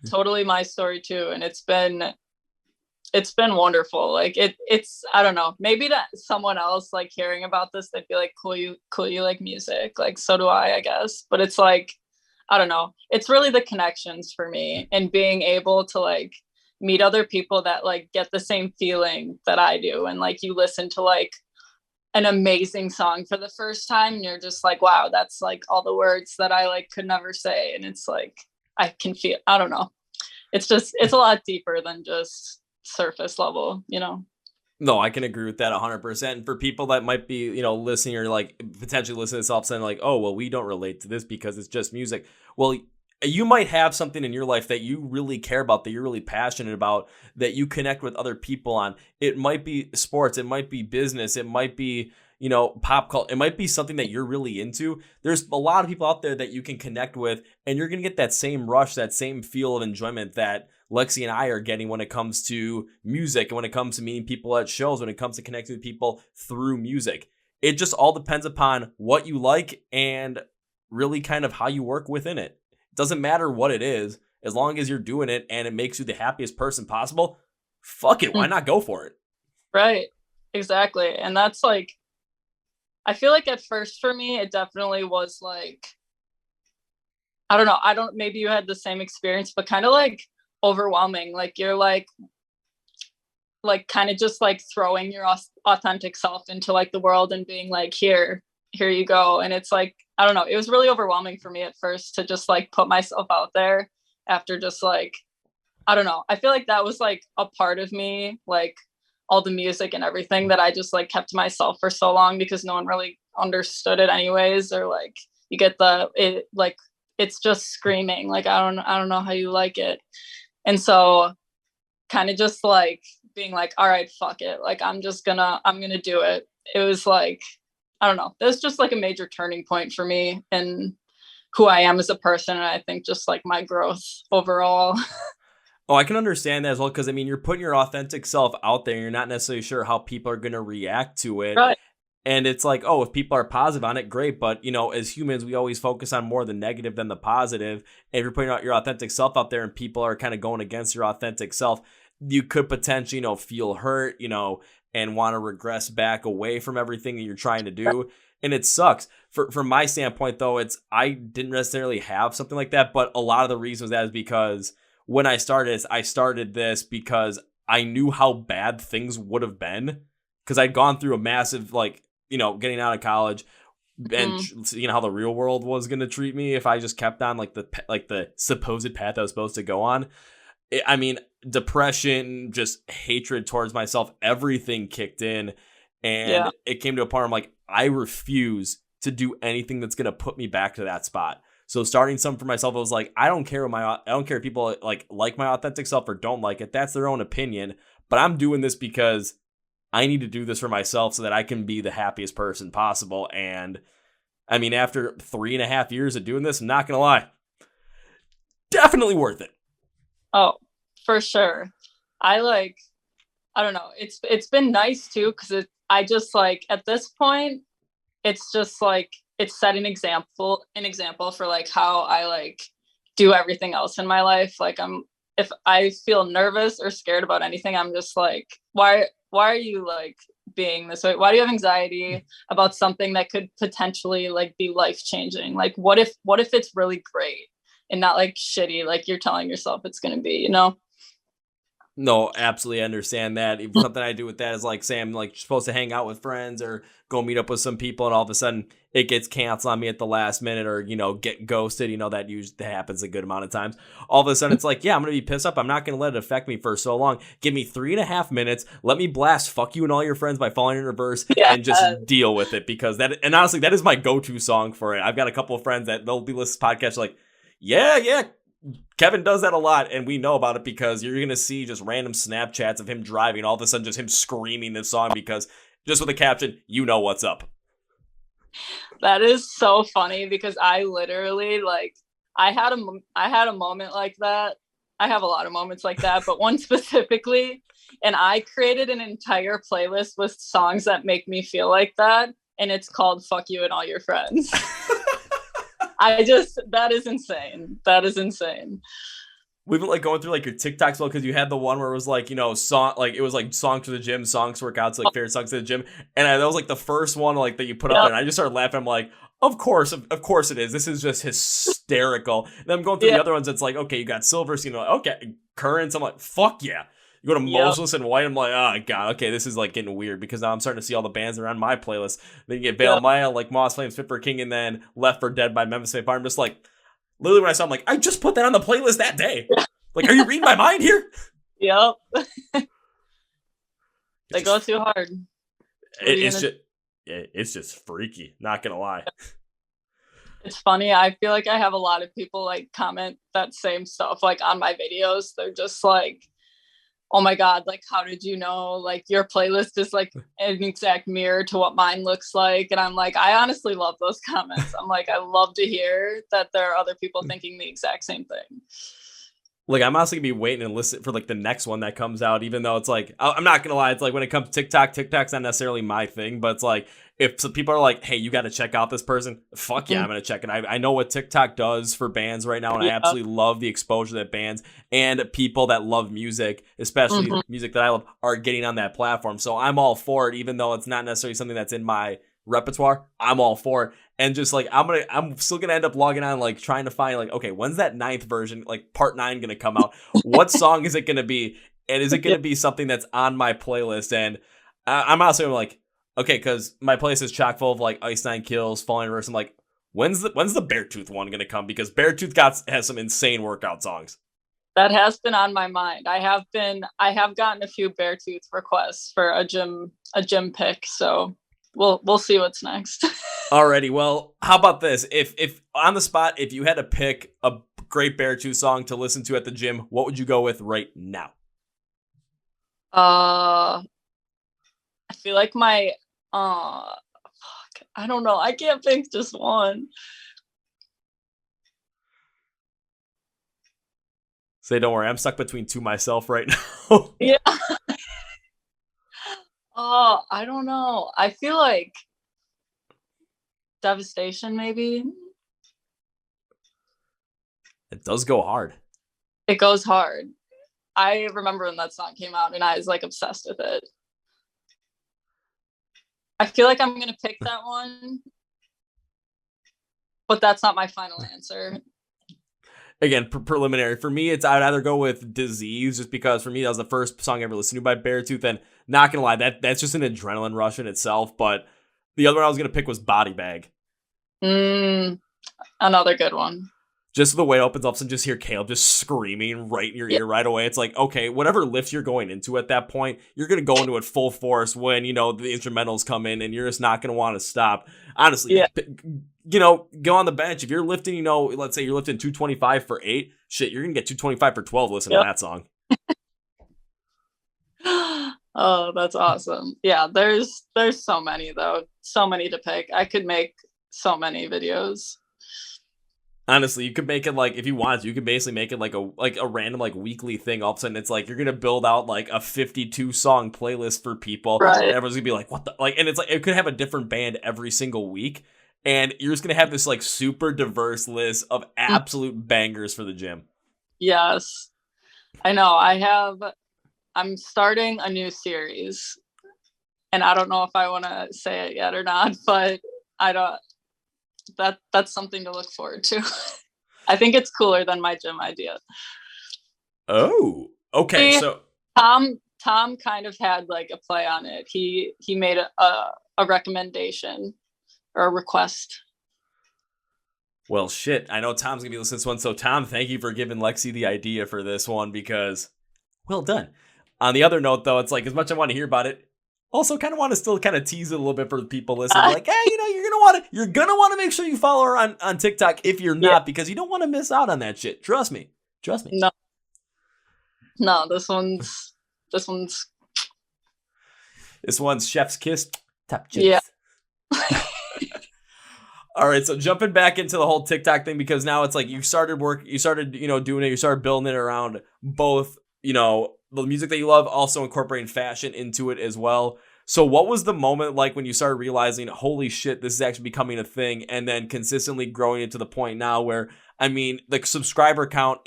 totally my story too. And it's been wonderful. Like it's I don't know, maybe that someone else like hearing about this, they'd be like, cool you like music, like so do I guess. But it's like, I don't know, it's really the connections for me and being able to like meet other people that like get the same feeling that I do. And like you listen to like an amazing song for the first time and you're just like, wow, that's like all the words that I like could never say. And it's like I can feel, I don't know, it's a lot deeper than just surface level. No, I can agree with that 100%. And for people that might be, listening or like potentially listening to this all of a sudden like, oh, well, we don't relate to this because it's just music. Well, you might have something in your life that you really care about, that you're really passionate about, that you connect with other people on. It might be sports. It might be business. It might be, pop culture. It might be something that you're really into. There's a lot of people out there that you can connect with, and you're going to get that same rush, that same feel of enjoyment that Lexy and I are getting when it comes to music and when it comes to meeting people at shows, when it comes to connecting with people through music. It just all depends upon what you like and really kind of how you work within it. It doesn't matter what it is, as long as you're doing it and it makes you the happiest person possible. Fuck it, why not go for it? Right, exactly. And that's like, I feel like at first for me, it definitely was like, I don't know, maybe you had the same experience, but kind of like overwhelming. Like you're like kind of just like throwing your authentic self into like the world and being like, here you go. And it's like, I don't know, it was really overwhelming for me at first to just like put myself out there after just like, I don't know, I feel like that was like a part of me, like all the music and everything that I just like kept to myself for so long because no one really understood it anyways. Or like you get it's just screaming like, I don't know how you like it. And so kind of just like being like, all right, fuck it. Like, I'm going to do it. It was like, I don't know. It was just like a major turning point for me and who I am as a person. And I think just like my growth overall. Oh, I can understand that as well. Cause I mean, you're putting your authentic self out there. And you're not necessarily sure how people are going to react to it. Right. And it's like, oh, if people are positive on it, great. But, as humans, we always focus on more the negative than the positive. And if you're putting out your authentic self out there and people are kind of going against your authentic self, you could potentially, feel hurt, and want to regress back away from everything that you're trying to do. And it sucks. From my standpoint, though, I didn't necessarily have something like that, but a lot of the reasons that is because when I started this because I knew how bad things would have been because I'd gone through a massive, like, getting out of college and seeing how the real world was going to treat me if I just kept on like the supposed path I was supposed to go on. I mean, depression, just hatred towards myself, everything kicked in. And it came to a point where I'm like, I refuse to do anything that's going to put me back to that spot. So starting something for myself, I was like, I don't care if people like my authentic self or don't like it. That's their own opinion. But I'm doing this because I need to do this for myself so that I can be the happiest person possible. And I mean, after 3.5 years of doing this, I'm not going to lie, definitely worth it. Oh, for sure. I don't know. It's been nice too, because I just like at this point, it's just like it's setting an example for like how I like do everything else in my life. Like if I feel nervous or scared about anything, I'm just like, why are you like being this way? Why do you have anxiety about something that could potentially like be life changing? Like what if it's really great and not like shitty like you're telling yourself it's going to be, No, absolutely understand that. Even something I do with that is like, say I'm like supposed to hang out with friends or go meet up with some people, and all of a sudden it gets canceled on me at the last minute, or get ghosted. That usually happens a good amount of times. All of a sudden it's like, yeah, I'm gonna be pissed up. I'm not gonna let it affect me for so long. Give me 3.5 minutes. Let me blast "Fuck You and All Your Friends" by Falling in Reverse and just deal with it, because and honestly, that is my go-to song for it. I've got a couple of friends that they'll be listening to podcasts like, yeah. Kevin does that a lot, and we know about it because you're going to see just random Snapchats of him driving, all of a sudden just him screaming this song because just with a caption, what's up. That is so funny because I literally like, I had a moment like that. I have a lot of moments like that, but one specifically, and I created an entire playlist with songs that make me feel like that, and it's called "Fuck You and All Your Friends." That is insane. We've been like going through like your TikToks, well, because you had the one where it was like, song, like it was like songs to the gym, songs to workouts, like favorite songs to the gym. And that was like the first one like that you put up there. And I just started laughing. I'm like, of course it is. This is just hysterical. And then I'm going through the other ones. It's like, okay, you got Silvers, okay, Currents. I'm like, fuck yeah. You go to Motionless and White. I'm like, oh god, okay, this is like getting weird because now I'm starting to see all the bands around my playlist. Then you get Veil Maya, like Moss Flames, Fit for King, and then Left for Dead by Memphis Mayfire. I'm just like, literally when I saw, I'm like, I just put that on the playlist that day. Like, are you reading my mind here? Yep. They go too hard. It's just freaky. Not gonna lie. It's funny. I feel like I have a lot of people like comment that same stuff like on my videos. They're just like, oh my god, like how did you know like your playlist is like an exact mirror to what mine looks like? And I'm like, I honestly love those comments. I'm like, I love to hear that there are other people thinking the exact same thing. Like, I'm honestly gonna be waiting and listen for like the next one that comes out, even though it's like, I'm not gonna lie, it's like when it comes to TikTok's not necessarily my thing, but it's like if some people are like, hey, you got to check out this person, fuck yeah, I'm gonna check it. I know what TikTok does for bands right now, and I absolutely love the exposure that bands and people that love music, especially music that I love, are getting on that platform. So I'm all for it, even though it's not necessarily something that's in my repertoire. I'm all for it. And just like I'm still gonna end up logging on, like trying to find like, okay, when's that 9th version, like part 9 gonna come out? What song is it gonna be? And is it gonna be something that's on my playlist? And I'm also like, okay, because my playlist is chock full of like Ice Nine Kills, Falling in Reverse. I'm like, when's the Beartooth one gonna come? Because Beartooth has some insane workout songs. That has been on my mind. I have gotten a few Beartooth requests for a gym pick. So we'll see what's next. Alrighty, well, how about this? If on the spot, if you had to pick a great Beartooth song to listen to at the gym, what would you go with right now? I feel like my I don't know. I can't pick just one. Say, don't worry, I'm stuck between two myself right now. Yeah. Oh, I don't know. I feel like Devastation, maybe. It does go hard. It goes hard. I remember when that song came out and I was like obsessed with it. I feel like I'm gonna pick that one, but that's not my final answer. Again, preliminary. For me, I'd either go with Disease, just because for me that was the first song I ever listened to by Beartooth, and not gonna lie, that's just an adrenaline rush in itself. But the other one I was gonna pick was Body Bag. Another good one. Just the way it opens up and just hear Caleb just screaming right in your ear right away. It's like, okay, whatever lift you're going into at that point, you're going to go into it full force when, the instrumentals come in and you're just not going to want to stop. Honestly, go on the bench. If you're lifting, let's say you're lifting 225 for 8, shit, you're going to get 225 for 12 listening to that song. Oh, that's awesome. Yeah, there's so many, though. So many to pick. I could make so many videos. Honestly, you could make it if you wanted to, you could basically make it like a random weekly thing. All of a sudden, it's you're gonna build out a 52 song playlist for people, right? And everyone's gonna be like, "What the?" And it's it could have a different band every single week, and you're just gonna have this super diverse list of absolute bangers for the gym. Yes, I know. I'm starting a new series, and I don't know if I want to say it yet or not, but I don't. That's something to look forward to. I think it's cooler than my gym idea. Oh, okay. So Tom kind of had a play on it. He made a recommendation or a request. Well, shit. I know Tom's gonna be listening to this one. So Tom, thank you for giving Lexi the idea for this one, because well done. On the other note, though, it's as much as I want to hear about it, also kind of want to still kind of tease it a little bit for the people listening. Hey, you're gonna want to make sure you follow her on TikTok if you're not, because you don't want to miss out on that shit. Trust me. No, this one's chef's kiss. Top chips. Yeah. All right, so jumping back into the whole TikTok thing, because now it's you started doing it, you started building it around both, the music that you love, also incorporating fashion into it as well. So what was the moment when you started realizing, holy shit, this is actually becoming a thing, and then consistently growing it to the point now where, the subscriber count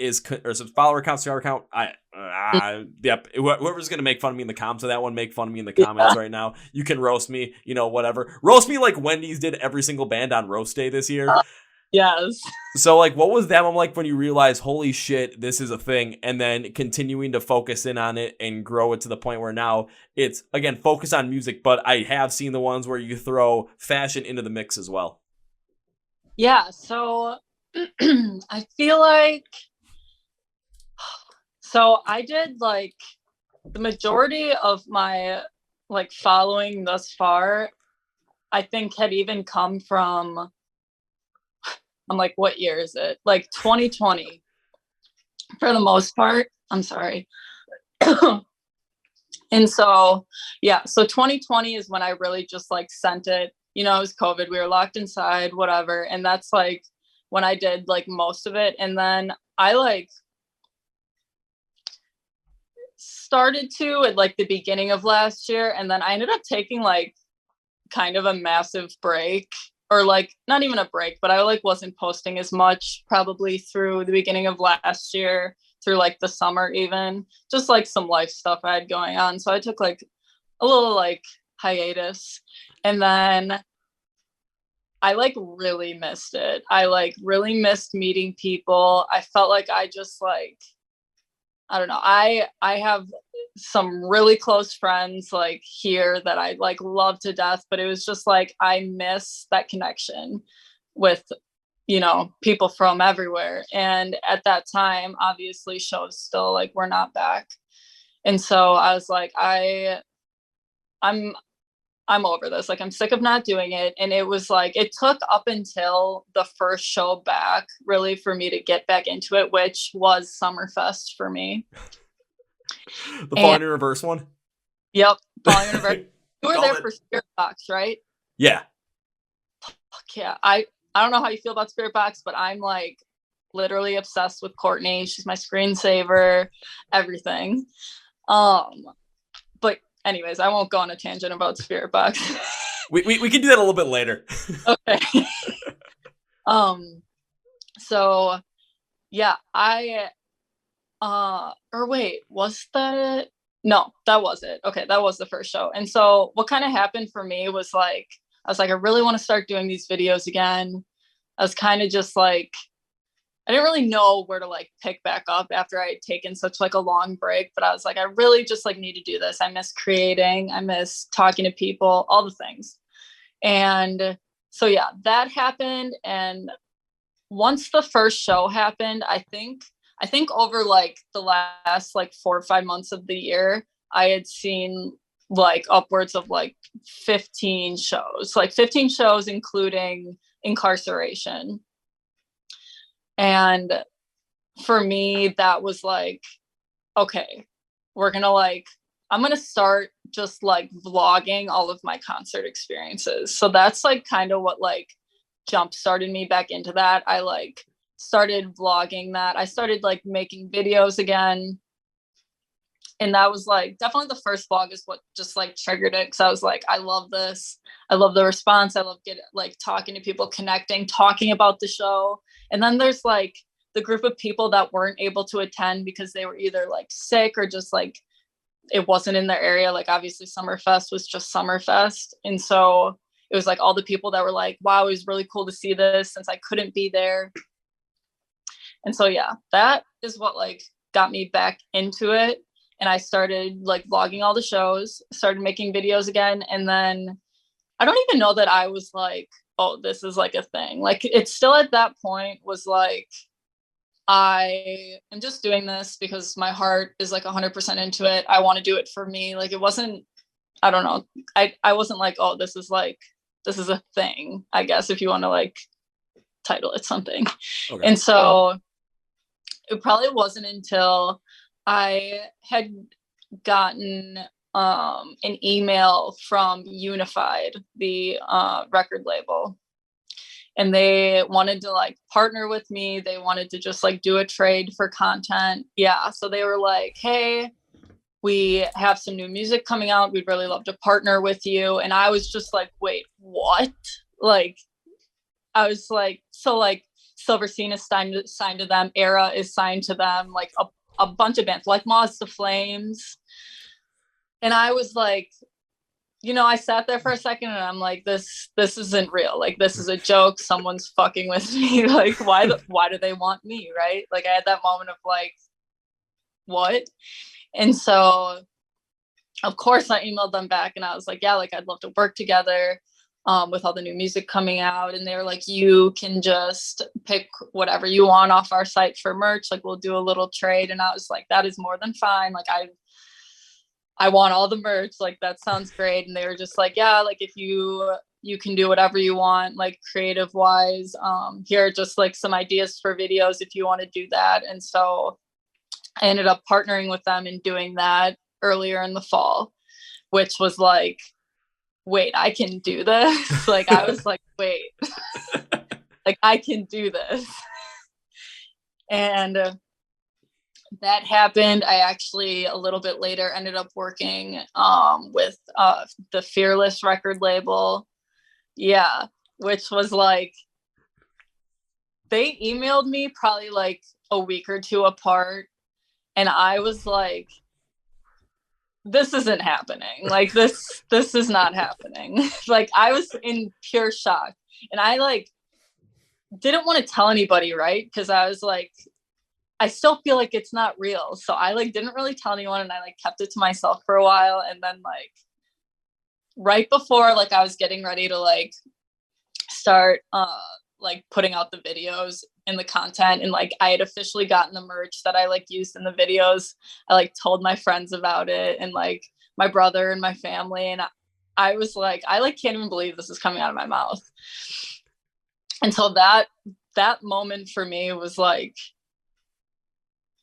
follower count, yep. Whoever's going to make fun of me in the comments of that one, make fun of me in the comments right now. You can roast me, whatever. Roast me like Wendy's did every single band on Roast Day this year. Yes. So what was that moment when you realized, holy shit, this is a thing, and then continuing to focus in on it and grow it to the point where now it's, again, focus on music, but I have seen the ones where you throw fashion into the mix as well. Yeah, so I feel so I did the majority of my following thus far, I think had even come from, I'm what year is it? 2020 for the most part. I'm sorry. And so, yeah, so 2020 is when I really just sent it, it was COVID. We were locked inside, whatever. And that's when I did most of it. And then I started to at the beginning of last year. And then I ended up taking kind of a massive break, or not even a break, but I wasn't posting as much probably through the beginning of last year, through the summer, even just some life stuff I had going on. So I took a little hiatus, and then I really missed it. I really missed meeting people. I felt I just I don't know. I have some really close friends here that I love to death, but it was just I miss that connection with people from everywhere. And at that time, obviously shows still were not back, and so I was I'm over this. I'm sick of not doing it. And it was it took up until the first show back really for me to get back into it, which was Summerfest for me. The Falling in Reverse one? Yep. Falling in Reverse. You were there for Spirit Box, right? Yeah. Fuck yeah. I don't know how you feel about Spirit Box, but I'm literally obsessed with Courtney. She's my screensaver, everything. But anyways, I won't go on a tangent about Spirit Box. we can do that a little bit later. Okay. So yeah, or wait, was that it? No, that was it. Okay, that was the first show. And so what kind of happened for me was like, I was like, I really want to start doing these videos again. I was kind of just like, I didn't really know where to like pick back up after I had taken such like a long break, but I was like, I really just like need to do this. I miss creating, I miss talking to people, all the things. And so yeah, that happened. And once the first show happened, I think over like the last like 4 or 5 months of the year, I had seen like upwards of like 15 shows, like 15 shows, including incarceration. And for me, that was like, okay, I'm going to start just like vlogging all of my concert experiences. So that's like kind of what like jump started me back into that. I like started vlogging that. I started like making videos again. And that was like definitely the first vlog is what just like triggered it. Cause I was like, I love this. I love the response. I love like talking to people, connecting, talking about the show. And then there's like the group of people that weren't able to attend because they were either like sick or just like it wasn't in their area. Like obviously Summerfest was just Summerfest. And so it was like all the people that were like, wow, it was really cool to see this since I couldn't be there. And so, yeah, that is what like got me back into it. And I started like vlogging all the shows, started making videos again. And then I don't even know that I was like, oh, this is like a thing. Like it's still at that point was like, I am just doing this because my heart is like 100% into it. I want to do it for me. Like it wasn't, I don't know. I wasn't like, oh, this is a thing, I guess, if you want to like title it something. Okay. And so it probably wasn't until I had gotten an email from Unified, the record label, and they wanted to like partner with me. They wanted to just like do a trade for content. Yeah. So they were like, hey, we have some new music coming out. We'd really love to partner with you. And I was just like, wait, what? Like, I was like, so like Silver Scene is signed to them. Era is signed to them. Like a bunch of bands like Moths to Flames. And I was like, I sat there for a second and I'm like, this isn't real. Like, this is a joke. Someone's fucking with me. Like, why do they want me? Right. Like I had that moment of like, what? And so of course I emailed them back and I was like, yeah, like I'd love to work together with all the new music coming out. And they were like, you can just pick whatever you want off our site for merch. Like we'll do a little trade. And I was like, that is more than fine. Like I want all the merch. Like that sounds great. And they were just like, yeah, like if you can do whatever you want, like creative wise, here are just like some ideas for videos if you want to do that. And so I ended up partnering with them and doing that earlier in the fall, which was like, wait, I can do this. Like I was like, wait, like I can do this. And that happened. I actually a little bit later ended up working with the Fearless record label. Yeah, which was like, they emailed me probably like a week or two apart. And I was like, this isn't happening. Like this is not happening. Like I was in pure shock. And I like didn't want to tell anybody, right? Because I was like, I still feel like it's not real. So I like didn't really tell anyone and I like kept it to myself for a while. And then like right before like I was getting ready to like start like putting out the videos and the content and like I had officially gotten the merch that I like used in the videos. I like told my friends about it and like my brother and my family. And I was like, I like can't even believe this is coming out of my mouth. And so that moment for me was like,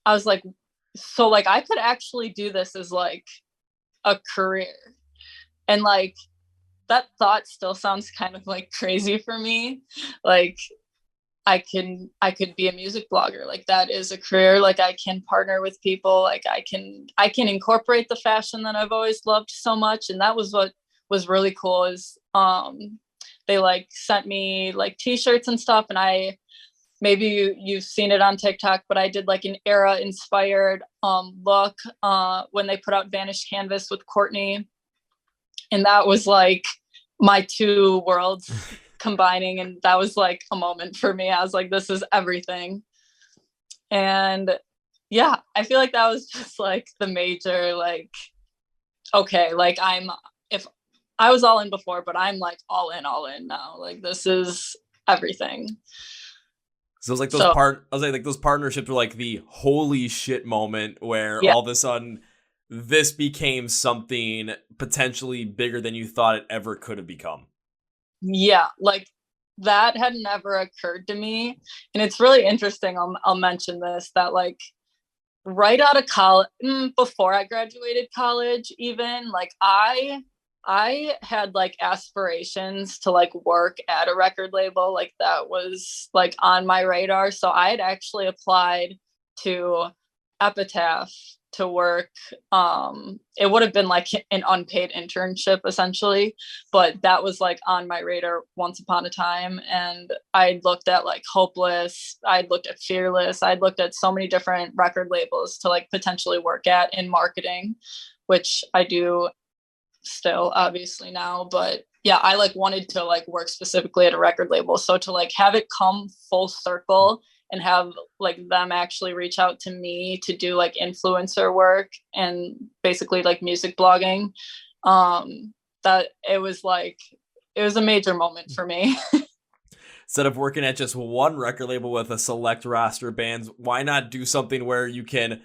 I was like, so like I could actually do this as like a career. And like that thought still sounds kind of like crazy for me. Like I could be a music blogger. Like that is a career. Like I can partner with people. Like I can incorporate the fashion that I've always loved so much. And that was what was really cool is they like sent me like t-shirts and stuff. And I maybe you've seen it on TikTok, but I did like an era inspired look when they put out Vanished Canvas with Courtney. And that was like my two worlds combining. And that was like a moment for me. I was like, this is everything. And yeah, I feel like that was just like the major, like, okay, like if I was all in before, but I'm like all in now. Like this is everything. So it was like those partnerships were like the holy shit moment where all of a sudden this became something potentially bigger than you thought it ever could have become. Yeah, like that had never occurred to me. And it's really interesting. I'll mention this, that like right out of college, before I graduated college, even like I had like aspirations to like work at a record label. Like that was like on my radar. So I had actually applied to Epitaph to work. It would have been like an unpaid internship essentially, but that was like on my radar once upon a time. And I looked at like Hopeless, I'd looked at Fearless, I'd looked at so many different record labels to like potentially work at in marketing, which I do still obviously now. But yeah, I like wanted to like work specifically at a record label. So to like have it come full circle and have like them actually reach out to me to do like influencer work and basically like music blogging, that it was a major moment for me. Instead of working at just one record label with a select roster of bands, why not do something where you can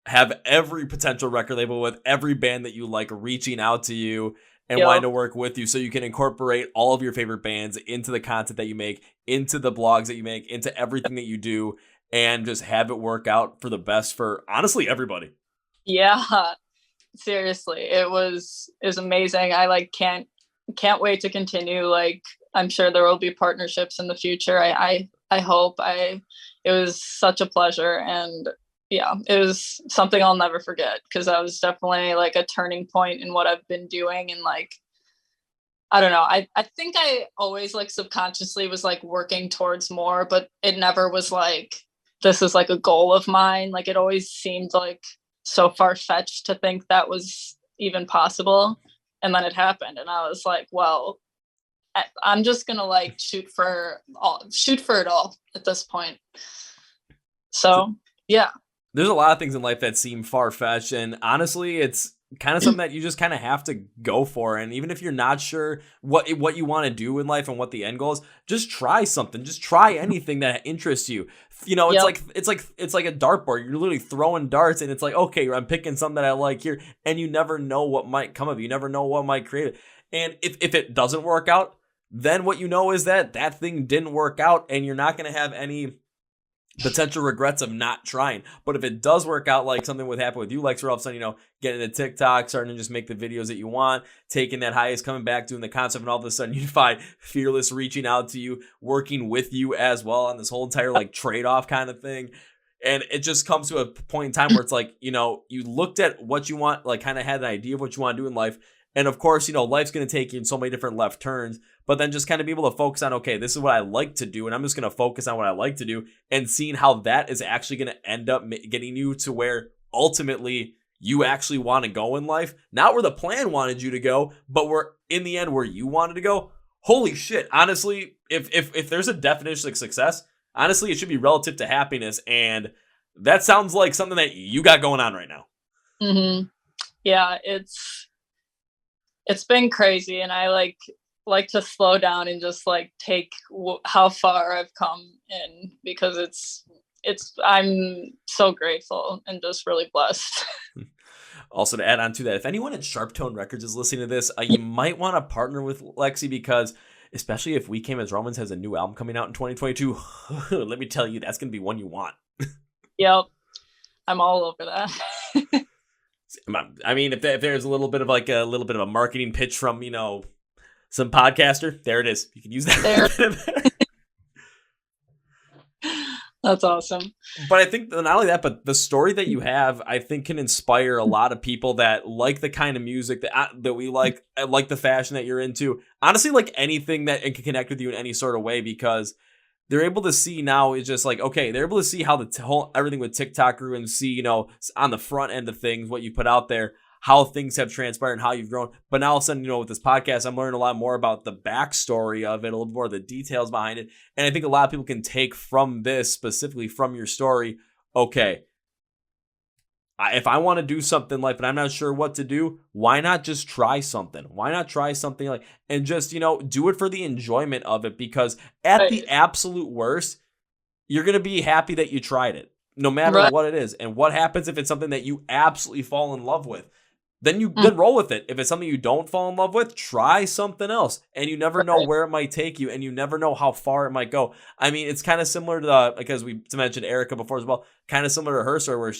have every potential record label with every band that you like reaching out to you and wanting to work with you, so you can incorporate all of your favorite bands into the content that you make, into the blogs that you make, into everything that you do, and just have it work out for the best for honestly everybody. Yeah, seriously, it was amazing. I like can't wait to continue. Like I'm sure there will be partnerships in the future. I hope. It was such a pleasure, and yeah, it was something I'll never forget, because that was definitely like a turning point in what I've been doing. And like, I don't know, I think I always like subconsciously was like working towards more, but it never was like, this is like a goal of mine. Like it always seemed like so far-fetched to think that was even possible. And then it happened. And I was like, well, I'm just going to like shoot for it all at this point. So yeah. There's a lot of things in life that seem far-fetched, and honestly, it's kind of something that you just kind of have to go for. And even if you're not sure what you want to do in life and what the end goal is, just try something. Just try anything that interests you. You know, it's like a dartboard. You're literally throwing darts, and it's like, okay, I'm picking something that I like here, and you never know what might come of it. You never know what might create it. And if it doesn't work out, then what you know is that thing didn't work out, and you're not going to have any potential regrets of not trying. But if it does work out, like something would happen with you, like all of a sudden, you know, getting into TikTok, starting to just make the videos that you want, taking that hiatus, coming back, doing the concept, and all of a sudden you find Fearless reaching out to you, working with you as well on this whole entire like trade-off kind of thing. And it just comes to a point in time where it's like, you know, you looked at what you want, like kind of had an idea of what you want to do in life. And of course, you know, life's going to take you in so many different left turns, but then just kind of be able to focus on, okay, this is what I like to do, and I'm just going to focus on what I like to do, and seeing how that is actually going to end up getting you to where ultimately you actually want to go in life. Not where the plan wanted you to go, but where in the end where you wanted to go. Holy shit. Honestly, if there's a definition of success, honestly, it should be relative to happiness. And that sounds like something that you got going on right now. Mm-hmm. Yeah, it's been crazy, and I like to slow down and just like take how far I've come in, because I'm so grateful and just really blessed. Also, to add on to that, if anyone at Sharp Tone Records is listening to this, you might want to partner with Lexy, because especially if We Came as Romans has a new album coming out in 2022, let me tell you, that's going to be one you want. Yep. I'm all over that. I mean, if there's a little bit of a marketing pitch from, you know, some podcaster, there it is. You can use that. There. That's awesome. But I think not only that, but the story that you have, I think, can inspire a lot of people that like the kind of music that we like the fashion that you're into. Honestly, like anything that can connect with you in any sort of way, because they're able to see now is just like, okay, they're able to see how the whole everything with TikTok grew and see, you know, on the front end of things, what you put out there, how things have transpired and how you've grown. But now all of a sudden, you know, with this podcast, I'm learning a lot more about the backstory of it, a little more of the details behind it. And I think a lot of people can take from this, specifically from your story, okay, if I want to do something like, but I'm not sure what to do, why not just try something? Why not try something like, and just, you know, do it for the enjoyment of it? Because at the absolute worst, you're going to be happy that you tried it, no matter what it is. And what happens if it's something that you absolutely fall in love with? Then then roll with it. If it's something you don't fall in love with, try something else. And you never know where it might take you, and you never know how far it might go. I mean, it's kind of similar to because we mentioned Erica before as well, kind of similar to her story where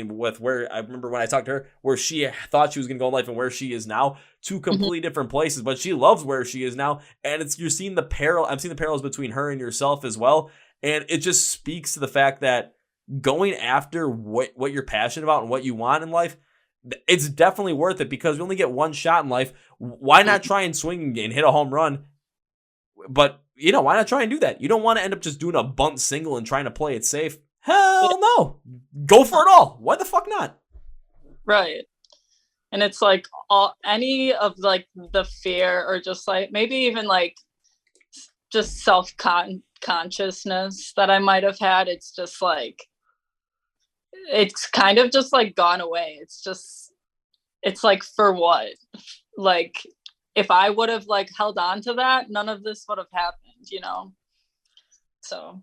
with where I remember when I talked to her, where she thought she was going to go in life and where she is now, two completely different places, but she loves where she is now. And you're seeing I'm seeing the parallels between her and yourself as well. And it just speaks to the fact that going after what you're passionate about and what you want in life, it's definitely worth it, because we only get one shot in life. Why not try and swing and hit a home run? But, you know, why not try and do that? You don't want to end up just doing a bunt single and trying to play it safe. Hell no. Go for it all. Why the fuck not? Right. And it's like any of like the fear, or just like maybe even like just self-consciousness that I might have had. It's just like, it's kind of just like gone away. It's like, for what? Like, if I would have like held on to that, none of this would have happened, you know? So.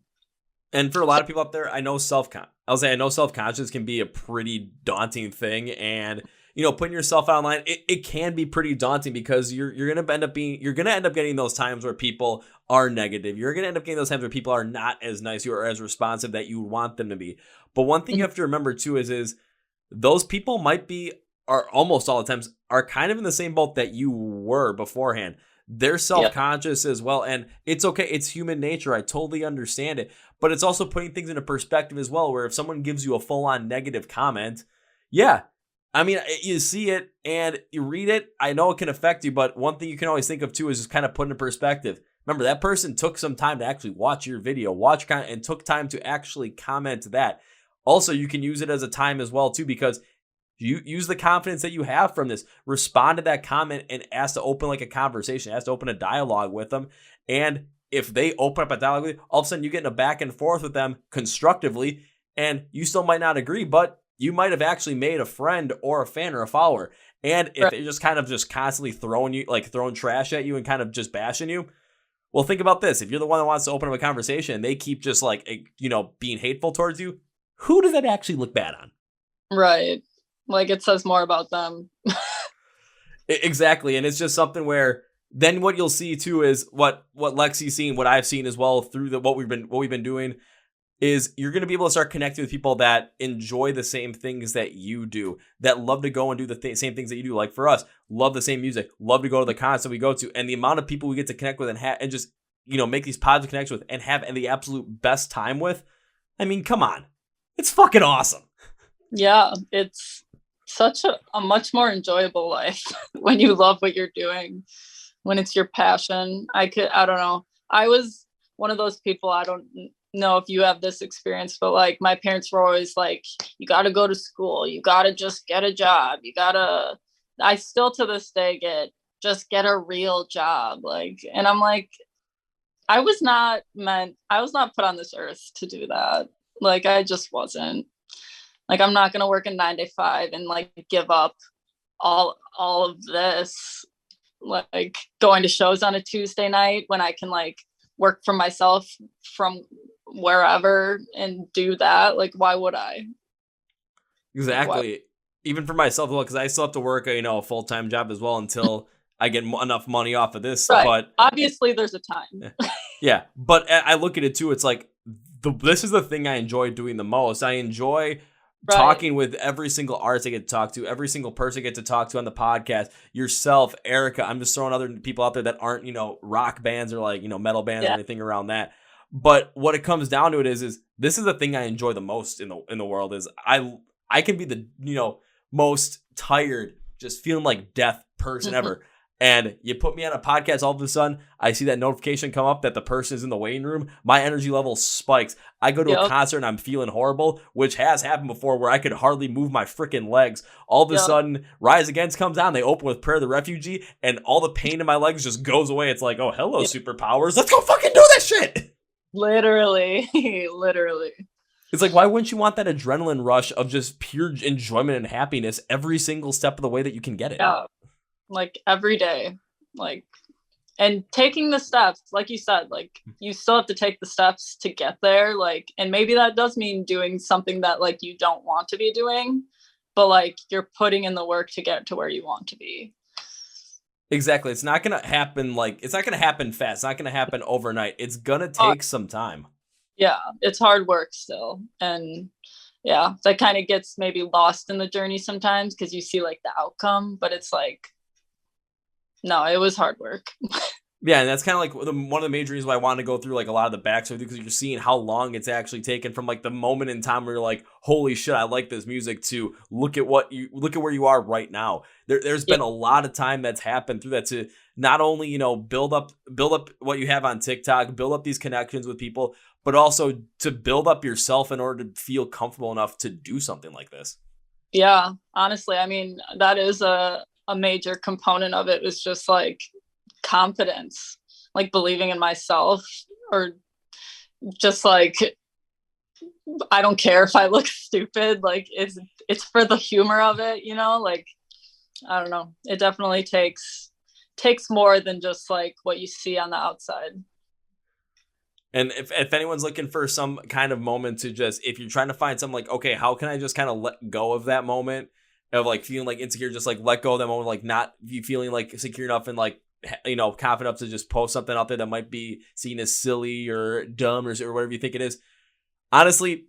And for a lot of people out there, I know self-conscious can be a pretty daunting thing. And, you know, putting yourself out online, it can be pretty daunting, because you're going to end up getting those times where people are negative. You're going to end up getting those times where people are not as nice or as responsive that you want them to be. But one thing you have to remember too is those people are almost all the times are kind of in the same boat that you were beforehand. They're self-conscious as well. And it's okay. It's human nature. I totally understand it. But it's also putting things into perspective as well, where if someone gives you a full-on negative comment, I mean, you see it and you read it. I know it can affect you, but one thing you can always think of too is just kind of put into perspective. Remember, that person took some time to actually watch your video, and took time to actually comment that. Also, you can use it as a time as well too, because you use the confidence that you have from this, respond to that comment and ask to open like a conversation, ask to open a dialogue with them. And if they open up a dialogue with you, all of a sudden you get in a back and forth with them constructively, and you still might not agree, but you might have actually made a friend or a fan or a follower. And if they're just kind of just constantly throwing trash at you and kind of just bashing you, well, think about this. If you're the one that wants to open up a conversation and they keep just like, you know, being hateful towards you, who does that actually look bad on? Right. Like, it says more about them. Exactly. And it's just something where then what you'll see too is what Lexi's seen, what I've seen as well through what we've been doing, is you're going to be able to start connecting with people that enjoy the same things that you do, that love to go and do the same things that you do. Like for us, love the same music, love to go to the concerts we go to, and the amount of people we get to connect with and just, you know, make these positive connections with and have the absolute best time with. I mean, come on. It's fucking awesome. Yeah, it's such a much more enjoyable life when you love what you're doing, when it's your passion. I don't know. I was one of those people, I don't know if you have this experience, but like my parents were always like, you got to go to school. You got to just get a job. I still to this day get a real job. Like, and I'm like, I was not put on this earth to do that. Like, I just wasn't. Like, I'm not going to work a 9 to 5 and like give up all of this, like going to shows on a Tuesday night when I can like work for myself from wherever and do that. Like, why would I? Exactly. Even for myself, because I still have to work a full-time job as well until I get enough money off of this. Right. But obviously there's a time. Yeah. But I look at it too. It's like, this is the thing I enjoy doing the most. I enjoy talking with every single artist I get to talk to, every single person I get to talk to on the podcast, yourself, Erica. I'm just throwing other people out there that aren't, rock bands or like, metal bands or anything around that. But what it comes down to it is this is the thing I enjoy the most in the world is I can be the, most tired, just feeling like death person ever. and you put me on a podcast, all of a sudden, I see that notification come up that the person is in the waiting room. My energy level spikes. I go to a concert and I'm feeling horrible, which has happened before where I could hardly move my freaking legs. All of a sudden, Rise Against comes on. They open with Prayer of the Refugee, and all the pain in my legs just goes away. It's like, oh, hello, superpowers. Let's go fucking do this shit. Literally. Literally. It's like, why wouldn't you want that adrenaline rush of just pure enjoyment and happiness every single step of the way that you can get it? Yeah. Like every day, like, and taking the steps, like you said, like you still have to take the steps to get there. Like, and maybe that does mean doing something that like you don't want to be doing, but like you're putting in the work to get to where you want to be. Exactly. It's not going to happen. Like, it's not going to happen fast. It's not going to happen overnight. It's going to take some time. Yeah. It's hard work still. And yeah, that kind of gets maybe lost in the journey sometimes because you see like the outcome, but it's like, no, it was hard work. Yeah, and that's kind of like one of the major reasons why I wanted to go through like a lot of the backstory, because you're seeing how long it's actually taken from like the moment in time where you're like, holy shit, I like this music, to look at where you are right now. There's been a lot of time that's happened through that to not only, you know, build up what you have on TikTok, build up these connections with people, but also to build up yourself in order to feel comfortable enough to do something like this. Yeah, honestly, I mean, that is a major component of it, was just like confidence, like believing in myself, or just like, I don't care if I look stupid, like it's for the humor of it, you know, like, I don't know. It definitely takes more than just like what you see on the outside. And if anyone's looking for some kind of moment to just, if you're trying to find something like, okay, how can I just kind of let go of that moment of like feeling like insecure, just like let go of that moment, like not you feeling like secure enough and like, you know, confident enough to just post something out there that might be seen as silly or dumb or whatever you think it is. Honestly,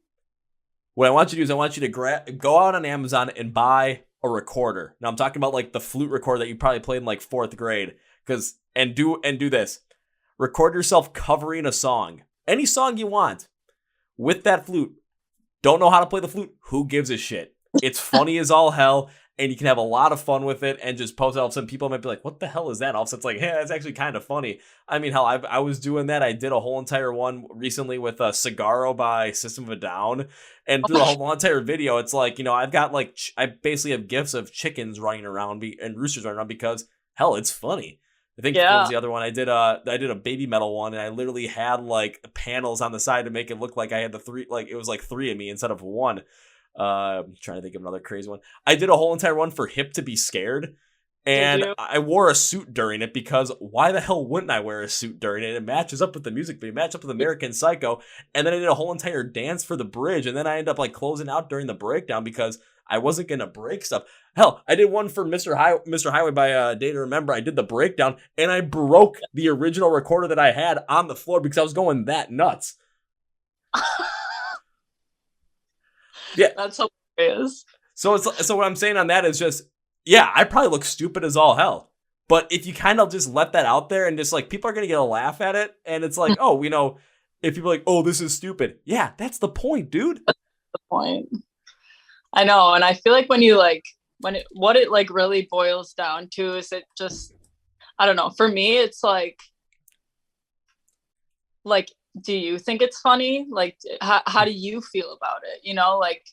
what I want you to do is I want you to go out on Amazon and buy a recorder. Now I'm talking about like the flute recorder that you probably played in like 4th grade, and do this. Record yourself covering a song, any song you want, with that flute. Don't know how to play the flute? Who gives a shit? It's funny as all hell, and you can have a lot of fun with it and just post it. All of a sudden, people might be like, what the hell is that? All of a sudden, it's like, hey, that's actually kind of funny. I mean, hell, I was doing that. I did a whole entire one recently with Cigarro by System of a Down. And through the whole entire video, it's like, you know, I've got like, I basically have gifs of chickens running around and roosters running around because, hell, it's funny. I think what was the other one? I did a baby metal one, and I literally had like panels on the side to make it look like I had the 3, like it was like 3 of me instead of 1. I'm trying to think of another crazy one. I did a whole entire one for Hip to Be Scared, and I wore a suit during it because why the hell wouldn't I wear a suit during it? It matches up with the music video, matches up with American Psycho, and then I did a whole entire dance for the bridge, and then I ended up like closing out during the breakdown because I wasn't gonna break stuff. Hell, I did one for Mr. Highway by Day to Remember. I did the breakdown, and I broke the original recorder that I had on the floor because I was going that nuts. Yeah, that's hilarious. So what I'm saying on that is just, yeah, I probably look stupid as all hell. But if you kind of just let that out there and just like, people are gonna get a laugh at it, and it's like, oh, you know, if people are like, oh, this is stupid, yeah, that's the point, dude. That's the point. I know, and I feel like when you like what it like really boils down to is it just, I don't know. For me, it's like, do you think it's funny? Like, how do you feel about it? You know, like,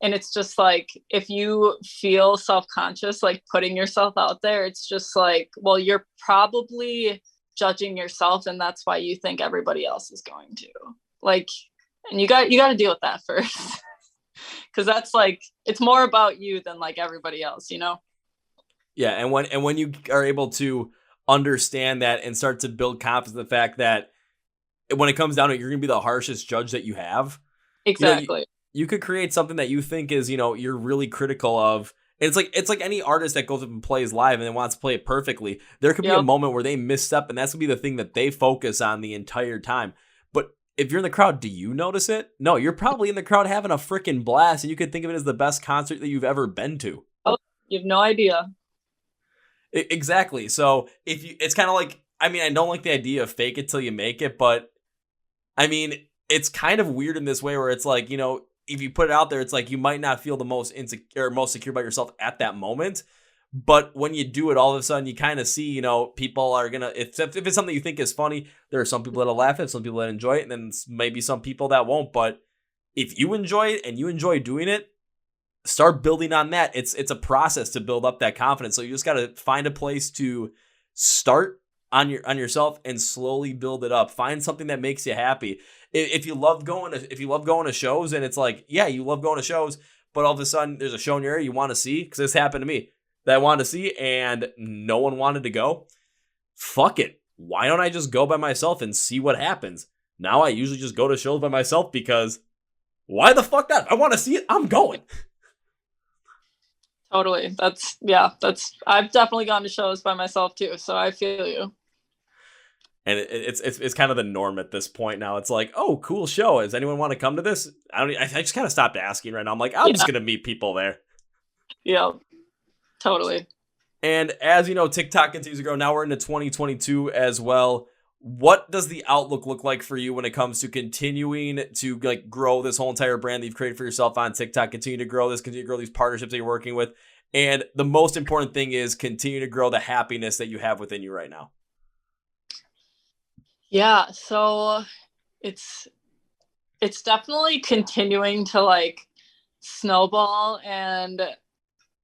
and it's just like, if you feel self-conscious, like putting yourself out there, it's just like, well, you're probably judging yourself, and that's why you think everybody else is going to. Like, and you got to deal with that first. Because that's like, it's more about you than like everybody else, you know? Yeah, and when you are able to understand that and start to build confidence in the fact that when it comes down to it, you're going to be the harshest judge that you have. Exactly. You know, you could create something that you think is, you know, you're really critical of. It's like any artist that goes up and plays live and then wants to play it perfectly. There could be a moment where they misstep, and that's going to be the thing that they focus on the entire time. But if you're in the crowd, do you notice it? No, you're probably in the crowd having a freaking blast, and you could think of it as the best concert that you've ever been to. Oh, you have no idea. Exactly. So it's kind of like, I mean, I don't like the idea of fake it till you make it, but I mean, it's kind of weird in this way where it's like, you know, if you put it out there, it's like you might not feel the most insecure or most secure about yourself at that moment, But when you do it, all of a sudden you kind of see, you know, people are gonna, if it's something you think is funny, there are some people that'll laugh at it, some people that enjoy it, and then maybe some people that won't. But if you enjoy it and you enjoy doing it, start building on that. It's a process to build up that confidence. So you just got to find a place to start on yourself and slowly build it up. Find something that makes you happy. If you love going to shows, and it's like, yeah, you love going to shows, but all of a sudden there's a show in your area you want to see, because this happened to me, that I wanted to see and no one wanted to go. Fuck it. Why don't I just go by myself and see what happens? Now I usually just go to shows by myself, because why the fuck not? I want to see it. I'm going. Totally. I've definitely gone to shows by myself too, so I feel you. And it's kind of the norm at this point now. It's like, oh, cool show. Does anyone want to come to this? I just kind of stopped asking right now. I'm like, I'm just gonna meet people there. Yeah, totally. And as you know, TikTok continues to grow. Now we're into 2022 as well. What does the outlook look like for you when it comes to continuing to like grow this whole entire brand that you've created for yourself on TikTok? Continue to grow these partnerships that you're working with. And the most important thing is continue to grow the happiness that you have within you right now. Yeah, so it's definitely continuing to like snowball, and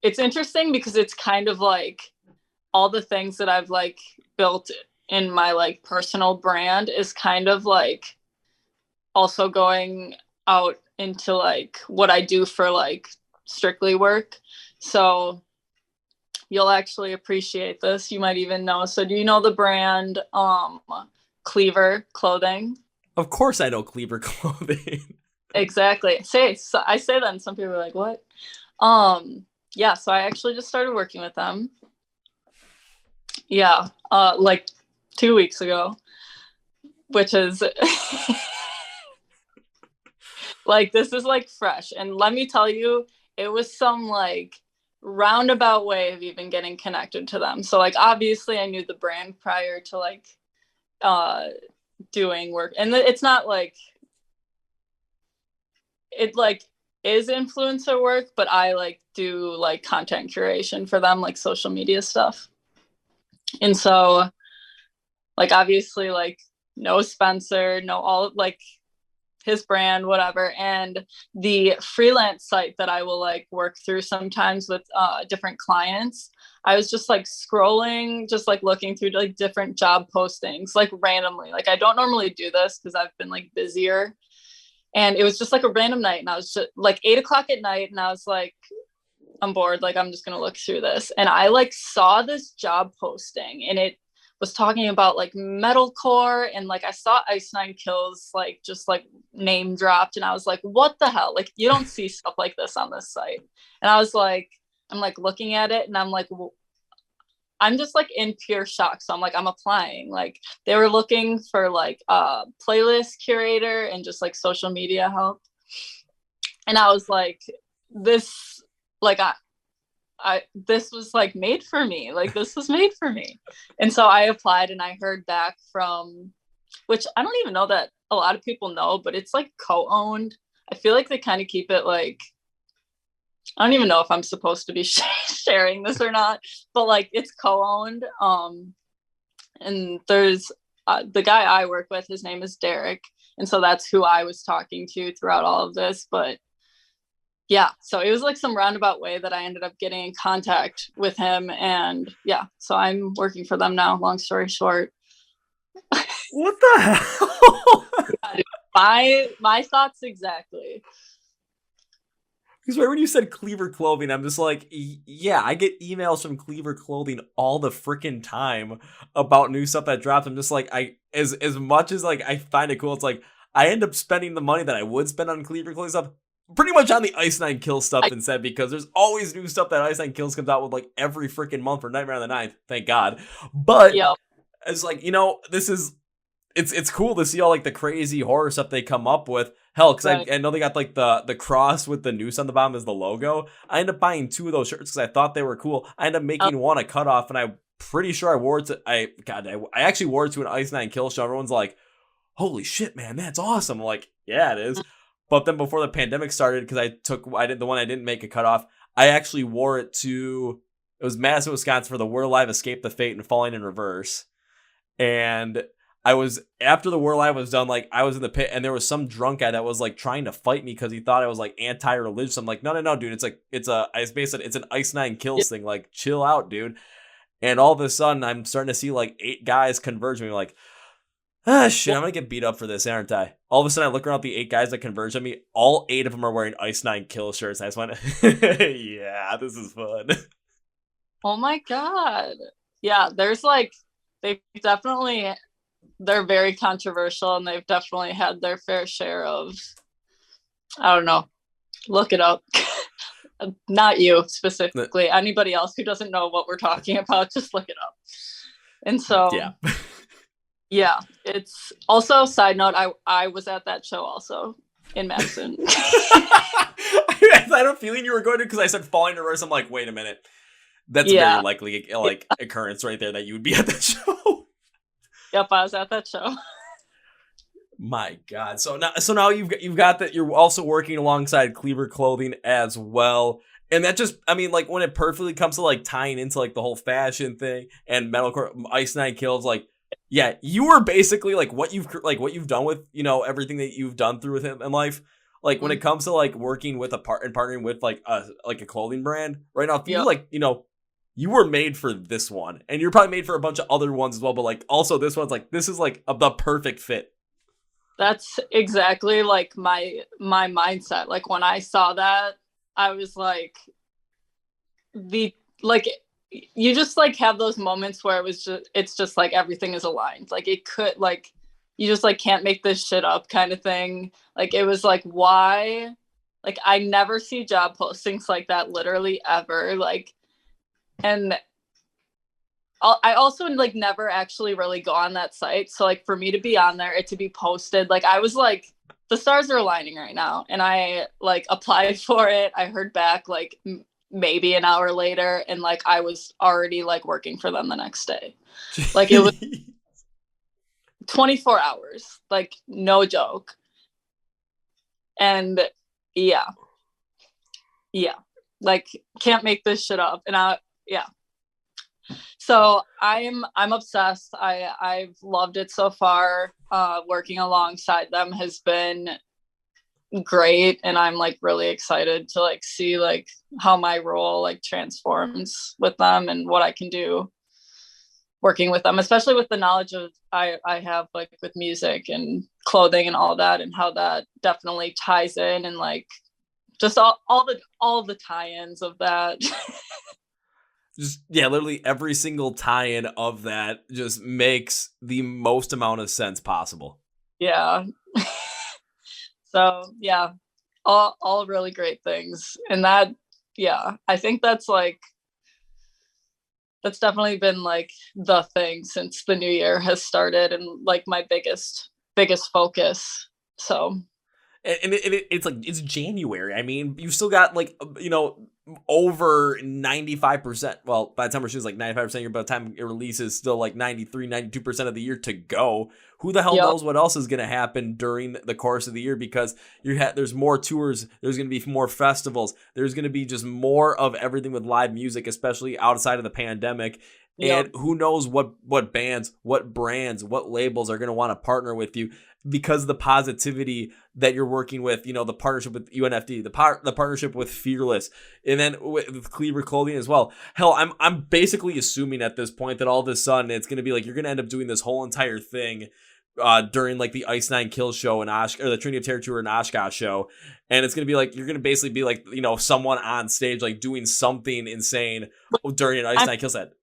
it's interesting because it's kind of like all the things that I've like built in my like personal brand is kind of like also going out into like what I do for like strictly work. So you'll actually appreciate this. You might even know. So do you know the brand Kleaver Klothing? Of course I know Kleaver Klothing. Exactly. I say that and some people are like, what? Yeah, so I actually just started working with them. Yeah, like 2 weeks ago, which is like, this is like fresh. And let me tell you, it was some like roundabout way of even getting connected to them. So like, obviously I knew the brand prior to like doing work, and it's not like it like is influencer work, but I like do like content curation for them, like social media stuff. And so like obviously like no Spencer, no all like his brand, whatever. And the freelance site that I will like work through sometimes with different clients, I was just like scrolling, just like looking through like different job postings, like randomly. Like I don't normally do this because I've been like busier. And it was just like a random night, and I was just like 8:00 at night, and I was like, I'm bored. Like, I'm just going to look through this. And I like saw this job posting, and it was talking about like metalcore, and like I saw Ice Nine Kills like just like name dropped, and I was like, what the hell? Like, you don't see stuff like this on this site. And I was like, I'm like looking at it, and I'm like, well, I'm just like in pure shock. So I'm like, I'm applying. Like they were looking for like a playlist curator and just like social media help. And I was like, this, like this was like made for me. Like this was made for me. And so I applied, and I heard back from, which I don't even know that a lot of people know, but it's like co-owned. I feel like they kind of keep it like, I don't even know if I'm supposed to be sharing this or not, but like it's co-owned. And there's the guy I work with, his name is Derek. And so that's who I was talking to throughout all of this. But yeah, so it was like some roundabout way that I ended up getting in contact with him. And yeah, so I'm working for them now, long story short. What the hell? my thoughts exactly. Because right when you said Kleaver Klothing, I'm just like, yeah, I get emails from Kleaver Klothing all the freaking time about new stuff that drops. I'm just like, as much as like I find it cool, it's like I end up spending the money that I would spend on Kleaver Klothing stuff pretty much on the Ice Nine Kills stuff instead, because there's always new stuff that Ice Nine Kills comes out with like every freaking month for Nightmare on the 9th. Thank God. But it's like, you know, this is, it's cool to see all like the crazy horror stuff they come up with. Hell, because I know they got like the cross with the noose on the bottom as the logo. I ended up buying 2 of those shirts because I thought they were cool. I ended up making one a cutoff, and I'm pretty sure I wore it to I actually wore it to an Ice Nine Kill show. Everyone's like, holy shit, man, that's awesome. I'm like, yeah, it is. But then before the pandemic started, because I did the one I didn't make a cutoff, I actually wore it to It was Madison, Wisconsin for the We're Alive, Escape the Fate, and Falling in Reverse. And after the We're Alive was done, like, I was in the pit, and there was some drunk guy that was, like, trying to fight me because he thought I was, like, anti-religious. I'm like, no, dude. It's an Ice Nine Kills thing. Like, chill out, dude. And all of a sudden, I'm starting to see, like, 8 guys converge me. Like, shit, I'm going to get beat up for this, aren't I? All of a sudden, I look around at the 8 guys that converge on me. All 8 of them are wearing Ice Nine Kill shirts. I just went, yeah, this is fun. Oh my God. Yeah, there's like, they're very controversial, and they've definitely had their fair share of, I don't know, look it up. Not you specifically, anybody else who doesn't know what we're talking about, just look it up. And so, yeah, it's also, side note, I was at that show also in Madison. I had a feeling you were going to, because I said Falling in Reverse. I'm like, wait a minute. That's a very likely occurrence right there that you would be at that show. Yep, I was at that show. My God. So now you've got that. You're also working alongside Kleaver Klothing as well. And that just, I mean, like, when it perfectly comes to, like, tying into, like, the whole fashion thing and metalcore, Ice Nine Kills, like, yeah, you were basically, like, what you've done with, you know, everything that you've done through with him in life. Like, when it comes to, like, working with and partnering with, like a clothing brand right now, you like, you know, you were made for this one, and you're probably made for a bunch of other ones as well. But, like, also this one's like, this is like the perfect fit. That's exactly, like, my mindset. Like, when I saw that, I was like, you just, like, have those moments where it's just like everything is aligned. Like, it could, like, you just, like, can't make this shit up kind of thing. Like, it was like, why? Like, I never see job postings like that, literally ever. Like, and I also, like, never actually really go on that site. So, like, for me to be on there, it to be posted, like, I was like, the stars are aligning right now. And I, like, applied for it. I heard back, like, maybe an hour later. And, like, I was already, like, working for them the next day. Like, it was 24 hours. Like, no joke. And yeah. Like, can't make this shit up. And so I'm obsessed. I've loved it so far. Working alongside them has been great, and I'm, like, really excited to, like, see, like, how my role, like, transforms with them and what I can do working with them, especially with the knowledge of I have, like, with music and clothing and all that, and how that definitely ties in, and, like, just all the tie-ins of that. Just, yeah, literally every single tie-in of that just makes the most amount of sense possible. Yeah. So, yeah, all really great things. And that, yeah, I think that's definitely been, like, the thing since the new year has started, and, like, my biggest focus. So. And it's like, it's January. I mean, you've still got, like, you know, over 95%. Well, by the time we're shooting, like 95%, by the time it releases, still like 93, 92% of the year to go. Who the hell knows what else is going to happen during the course of the year, because there's more tours. There's going to be more festivals. There's going to be just more of everything with live music, especially outside of the pandemic. And who knows what bands, what brands, what labels are going to want to partner with you, because of the positivity that you're working with, you know, the partnership with UNFD, the partnership with Fearless, and then with Kleaver Klothing as well. Hell, I'm basically assuming at this point that all of a sudden it's going to be like, you're going to end up doing this whole entire thing during, like, the Ice Nine Kills show in or the Trinity of Terror Tour in Oshkosh show. And it's going to be like, you're going to basically be like, you know, someone on stage, like, doing something insane during an Ice Nine Kills set.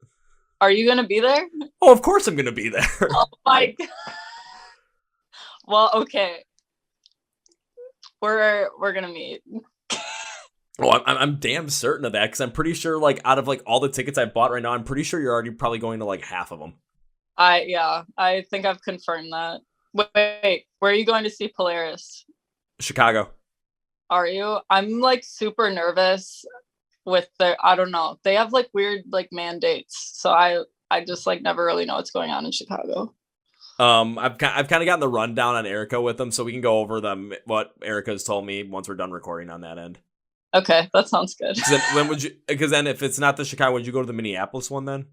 Are you going to be there? Oh, of course I'm going to be there. Oh my God. Well, okay. We're going to meet. Oh, I'm damn certain of that, because I'm pretty sure, like, out of, like, all the tickets I bought right now, I'm pretty sure you're already probably going to, like, half of them. I think I've confirmed that. Wait, where are you going to see Polaris? Chicago. Are you? I'm, like, super nervous with I don't know. They have, like, weird, like, mandates. So I just, like, never really know what's going on in Chicago. I've kind of gotten the rundown on Erica with them, so we can go over what Erica's told me once we're done recording on that end. Okay, that sounds good. Because then if it's not the Chicago, would you go to the Minneapolis one then?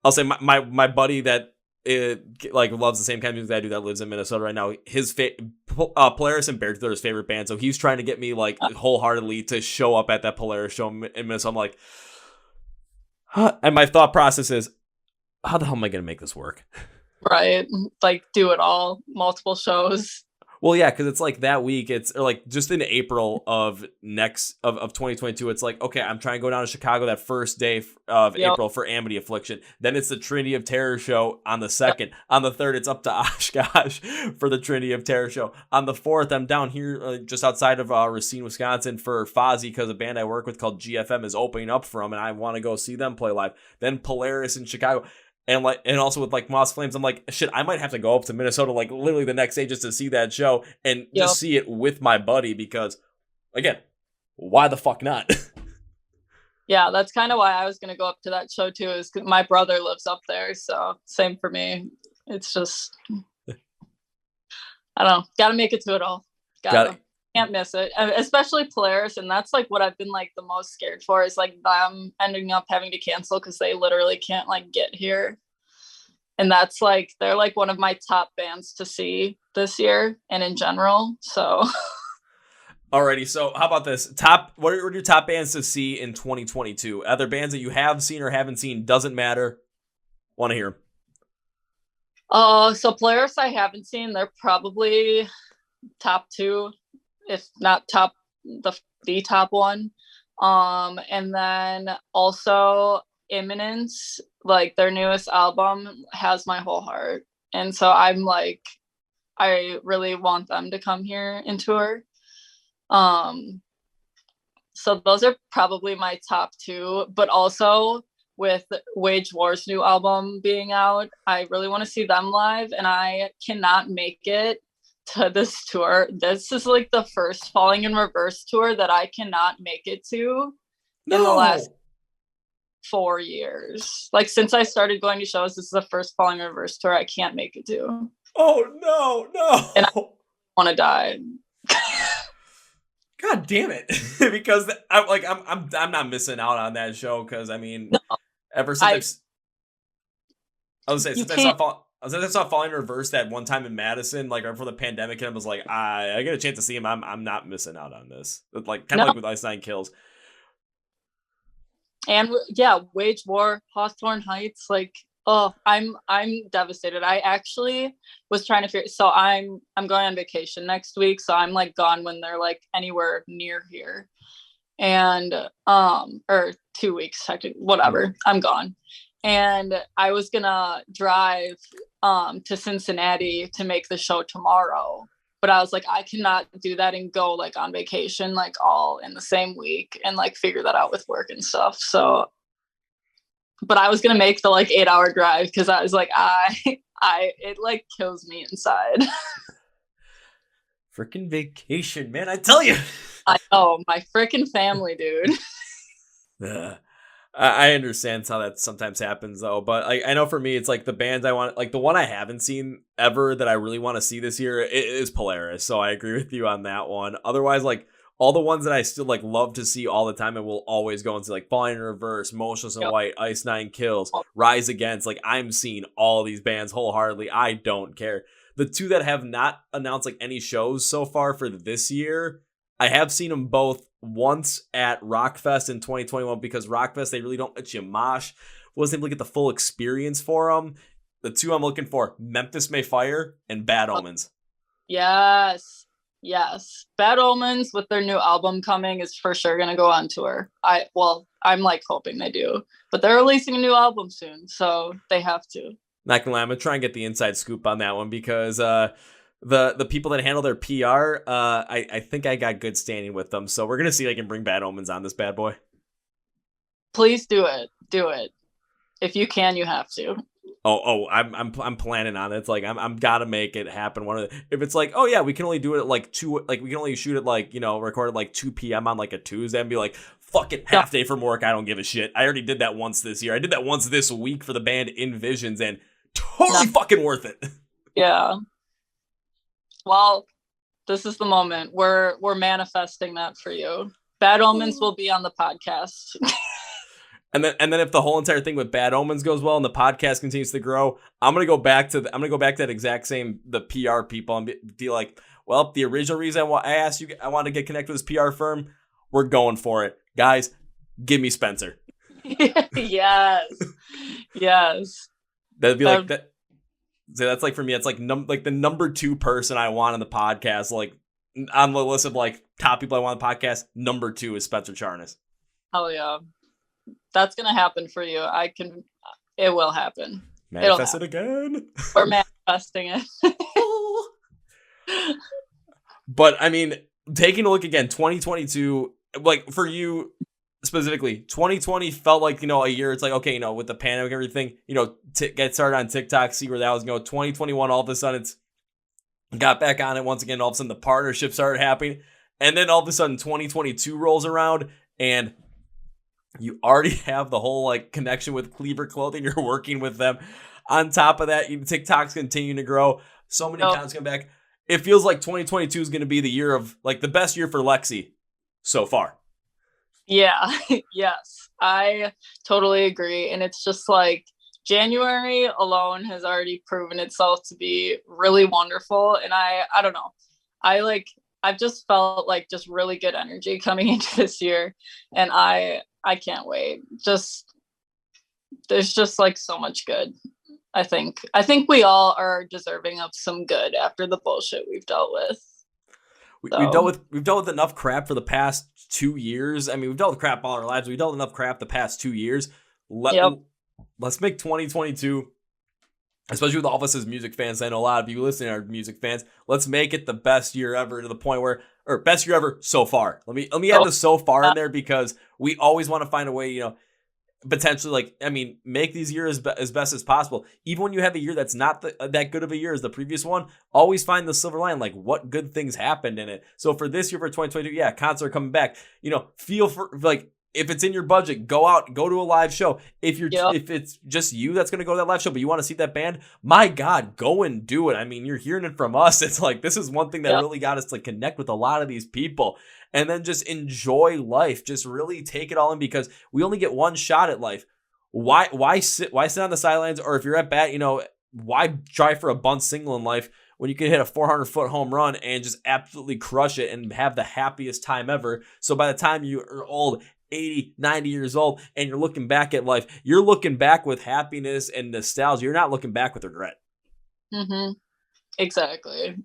I'll say my buddy that loves the same kind of music I do that lives in Minnesota right now. His Polaris and Beartooth are his favorite band, so he's trying to get me wholeheartedly to show up at that Polaris show in Minnesota. I'm like, huh? And my thought process is, how the hell am I going to make this work? Right, like do it all, multiple shows. Well, yeah, because it's like that week. It's like just in April of 2022. It's like, okay, I'm trying to go down to Chicago that first day of April for Amity Affliction. Then it's the Trinity of Terror show on the 2nd. Yep. On the 3rd, it's up to Oshkosh for the Trinity of Terror show. On the 4th, I'm down here just outside of Racine, Wisconsin for Fozzy because a band I work with called GFM is opening up for them, and I want to go see them play live. Then Polaris in Chicago. And also with Moss Flames, I'm like, shit, I might have to go up to Minnesota literally the next day just to see that show and just see it with my buddy because, again, why the fuck not? Yeah, that's kind of why I was going to go up to that show too, is because my brother lives up there. So same for me. It's just, I don't know, got to make it to it all. Can't miss it, especially Polaris. And that's what I've been the most scared for is them ending up having to cancel because they literally can't get here. And that's they're one of my top bands to see this year and in general. So alrighty, so how about this? What are your top bands to see in 2022? Other bands that you have seen or haven't seen, doesn't matter. Want to hear. So Polaris I haven't seen. They're probably top 2. If not the top one. And then also Imminence, their newest album has my whole heart. And so I'm I really want them to come here and tour. So those are probably my top 2, but also with Wage War's new album being out, I really want to see them live and I cannot make it to this tour. This is the first Falling in Reverse tour that I cannot make it to in the last 4 years. Since I started going to shows, this is the first Falling in Reverse tour I can't make it to. Oh no. And I want to die. God damn it. Because I'm not missing out on that show because ever since I saw Falling in Reverse that one time in Madison, right before the pandemic, and I was like, I get a chance to see him. I'm not missing out on this. Kind of with Ice Nine Kills. And Wage War, Hawthorne Heights, I'm devastated. I actually was trying to figure. So I'm going on vacation next week, so I'm gone when they're anywhere near here, and or 2 weeks, whatever. I'm gone. And I was gonna drive to Cincinnati to make the show tomorrow, but I was I cannot do that and go on vacation all in the same week and figure that out with work and stuff. So, but I was gonna make the 8-hour drive because I was it kills me inside. Freaking vacation, man! I tell you. I know, my freaking family, dude. I understand how that sometimes happens though, but I know for me it's the bands I want, the one I haven't seen ever that I really want to see this year is Polaris. So I agree with you on that one. Otherwise, all the ones that I still love to see all the time and will always go and see Falling in Reverse, Motionless in White, Ice Nine Kills, Rise Against. I'm seeing all these bands wholeheartedly. I don't care. The 2 that have not announced any shows so far for this year, I have seen them both once at Rockfest in 2021 because Rockfest, they really don't let you mosh. Wasn't able to get the full experience for them. The 2 I'm looking for, Memphis May Fire and Bad Omens. Yes. Bad Omens with their new album coming is for sure going to go on tour. I'm hoping they do, but they're releasing a new album soon, so they have to. Not gonna lie, I'm gonna try and get the inside scoop on that one because the people that handle their PR, I think I got good standing with them. So we're gonna see if I can bring Bad Omens on this bad boy. Please do it. If you can, you have to. I'm planning on it. It's I'm gotta make it happen. If it's we can only do it at 2, we can only shoot it record at 2 p.m. on a Tuesday and be fuck it, half day from work. I don't give a shit. I already did that once this year. I did that once this week for the band Envisions and totally fucking worth it. Yeah. Well, This is the moment. We're manifesting that for you. Bad Omens will be on the podcast. And then if the whole entire thing with Bad Omens goes well and the podcast continues to grow, I'm gonna go back to that exact same the PR people and be like, well, the original reason I asked you, I wanted to get connected with this PR firm, we're going for it, guys. Give me Spencer. Yes. That'd be like that. So that's like for me, it's like the number 2 person I want on the podcast. Like on the list of like top people I want on the podcast, number 2 is Spencer Charnas. Hell yeah. That's going to happen for you. It will happen. Manifest it again. We're manifesting it. But I mean, taking a look again, 2022, like for you specifically, 2020 felt like, a year. It's like, okay, with the pandemic and everything, get started on TikTok, see where that was going. 2021, all of a sudden it's got back on it once again. All of a sudden the partnership started happening. And then all of a sudden 2022 rolls around and you already have the whole like connection with Kleaver Klothing. You're working with them. On top of that, TikTok's continuing to grow. So many accounts come back. It feels like 2022 is going to be the year of like the best year for Lexy so far. Yeah. Yes, I totally agree. And it's just like January alone has already proven itself to be really wonderful. And I don't know. I've just felt like just really good energy coming into this year. And I can't wait. There's just like so much good. I think we all are deserving of some good after the bullshit we've dealt with. We've dealt with enough crap for the past 2 years. I mean, we've dealt with crap all our lives. We've dealt with enough crap the past 2 years. Let's make 2022, especially with all of us as music fans. I know a lot of you listening are music fans. Let's make it the best year ever, to the point where, or best year ever so far. Let me add the so far in there, because we always want to find a way, potentially, make these years as best as possible. Even when you have a year that's not that good of a year as the previous one, always find the silver line, like what good things happened in it. So for this year, for 2022, concerts are coming back. Feel for like, if it's in your budget, go out, go to a live show. If it's just you that's going to go to that live show, but you want to see that band, my God, go and do it. I mean, you're hearing it from us. It's like, this is one thing that really got us to connect with a lot of these people. And then just enjoy life. Just really take it all in, because we only get one shot at life. Why sit on the sidelines? Or if you're at bat, why try for a bunt single in life when you can hit a 400-foot home run and just absolutely crush it and have the happiest time ever? So by the time you are old, 80, 90 years old, and you're looking back at life, you're looking back with happiness and nostalgia. You're not looking back with regret. Mm-hmm. Exactly.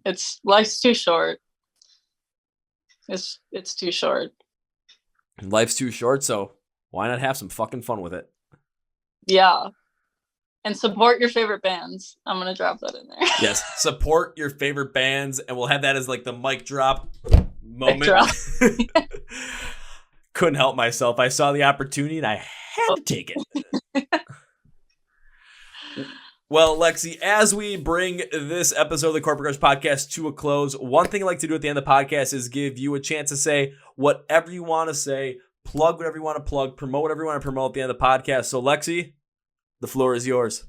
Life's too short. It's too short. Life's too short, so why not have some fucking fun with it? Yeah. And support your favorite bands. I'm going to drop that in there. Yes. Support your favorite bands, and we'll have that as like the mic drop moment. Mic drop. Couldn't help myself. I saw the opportunity and I had to take it. Well, Lexy, as we bring this episode of the Chord Progression Podcast to a close, one thing I like to do at the end of the podcast is give you a chance to say whatever you want to say, plug whatever you want to plug, promote whatever you want to promote at the end of the podcast. So, Lexy, the floor is yours.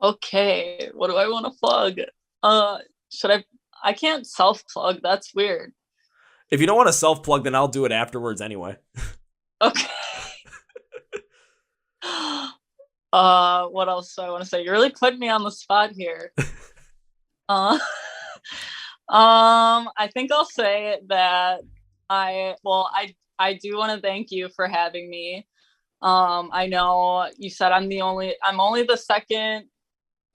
Okay, what do I want to plug? I can't self-plug. That's weird. If you don't want to self-plug, then I'll do it afterwards anyway. Okay. What else do I want to say? You're really putting me on the spot here. I think I'll say that I do want to thank you for having me. I know you said I'm only the second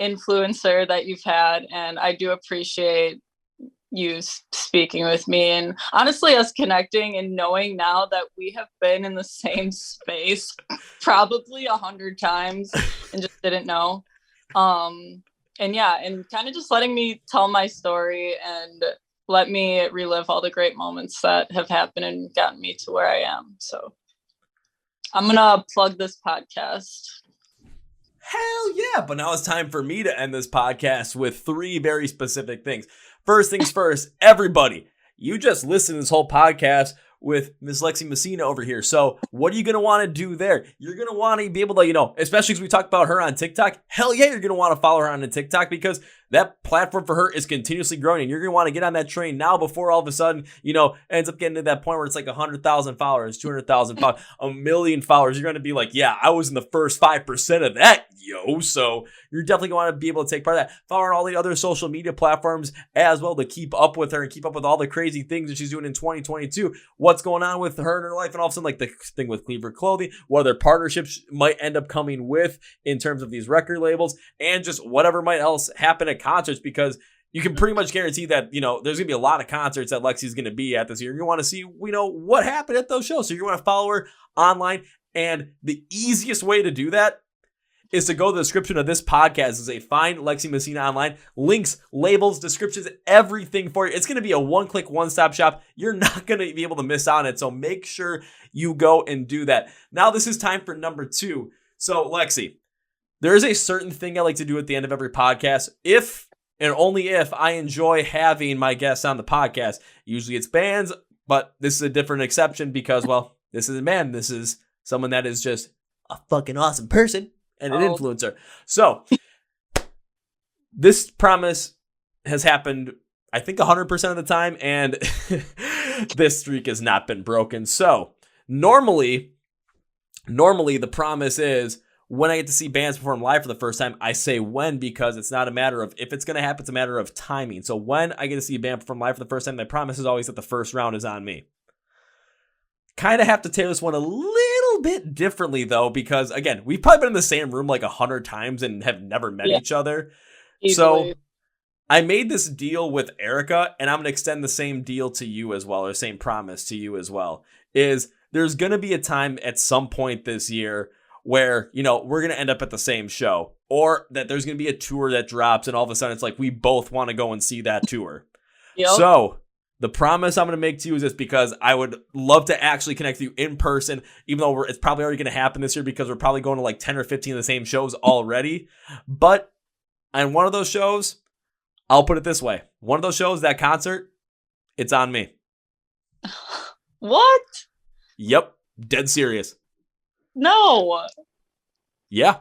influencer that you've had, and I do appreciate you speaking with me, and honestly us connecting and knowing now that we have been in the same space probably 100 times and just didn't know. And kind of just letting me tell my story and let me relive all the great moments that have happened and gotten me to where I am. So I'm gonna plug this podcast. Hell yeah. But now it's time for me to end this podcast with 3 very specific things. First things first, everybody, you just listened to this whole podcast with Miss Lexy Messina over here. So what are you going to want to do there? You're going to want to be able to, especially as we talk about her on TikTok, hell yeah, you're going to want to follow her on TikTok because that platform for her is continuously growing and you're going to want to get on that train now before all of a sudden, ends up getting to that point where it's like 100,000 followers, 200,000 followers, 1 million followers. You're going to be like, yeah, I was in the first 5% of that, yo. So you're definitely going to want to be able to take part of that. Follow her on all the other social media platforms as well to keep up with her and keep up with all the crazy things that she's doing in 2022. What's going on with her in her life, and all of a sudden, like the thing with Kleaver Klothing, what other partnerships might end up coming with in terms of these record labels, and just whatever might else happen at concerts, because you can pretty much guarantee that, there's going to be a lot of concerts that Lexy's going to be at this year. You want to see, what happened at those shows. So you want to follow her online. And the easiest way to do that is to go to the description of this podcast and say, find Lexy Messina online. Links, labels, descriptions, everything for you. It's going to be a one-click, one-stop shop. You're not going to be able to miss out on it. So make sure you go and do that. Now this is time for number 2. So Lexy, there is a certain thing I like to do at the end of every podcast. If and only if I enjoy having my guests on the podcast. Usually it's bands, but this is a different exception because, well, this is a man. This is someone that is just a fucking awesome person and an influencer. So this promise has happened, I think 100% of the time, and this streak has not been broken. So normally the promise is, when I get to see bands perform live for the first time, I say when, because it's not a matter of if it's going to happen, it's a matter of timing. So when I get to see a band perform live for the first time, my promise is always that the first round is on me. Kind of have to tailor this one a little bit differently, though, because, again, we've probably been in the same room like 100 times and have never met each other. Easily. So I made this deal with Erica, and I'm going to extend the same deal to you as well, or same promise to you as well, is there's going to be a time at some point this year where, we're going to end up at the same show, or that there's going to be a tour that drops and all of a sudden it's like we both want to go and see that tour. Yep. So the promise I'm going to make to you is this, because I would love to actually connect with you in person, even though it's probably already going to happen this year because we're probably going to like 10 or 15 of the same shows already. But on one of those shows, I'll put it this way. One of those shows, that concert, it's on me. What? Yep. Dead serious. No. Yeah.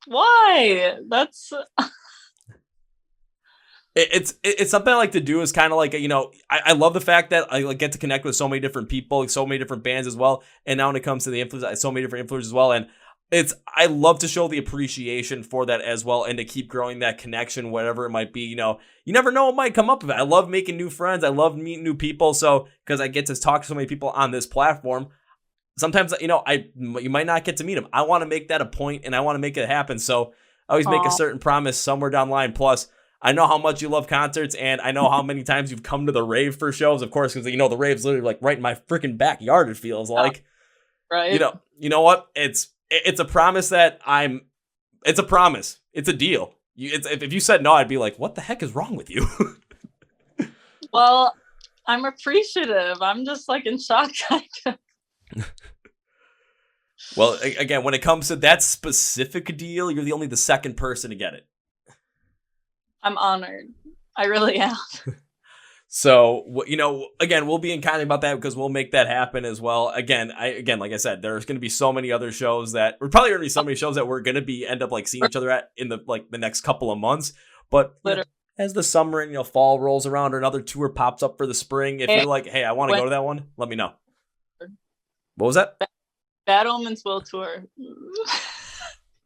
Why? That's it's something I like to do. Is kind of like, I love the fact that I get to connect with so many different people, so many different bands as well. And now when it comes to the influence, so many different influencers as well. And I love to show the appreciation for that as well, and to keep growing that connection, whatever it might be. You never know what might come up of it. I love making new friends. I love meeting new people. So because I get to talk to so many people on this platform, sometimes, you might not get to meet them. I want to make that a point, and I want to make it happen. So I always make a certain promise somewhere down the line. Plus, I know how much you love concerts, and I know how many times you've come to the rave for shows, of course, because, the rave's literally like right in my freaking backyard, it feels like. Right. You know what? It's a promise that it's a promise. It's a deal. If you said no, I'd be like, what the heck is wrong with you? Well, I'm appreciative. I'm just like in shock. Well, again, when it comes to that specific deal, you're only the second person to get it. I'm honored. I really am. So, again, we'll be in contact about that because we'll make that happen as well. Again, like I said, there's going to be so many other shows that we're probably going to be so many shows that we're going to be end up like seeing each other at in the next couple of months. But as the summer and fall rolls around, or another tour pops up for the spring, if you're like, hey, I want to go to that one, let me know. What was that? Bad Omens will tour.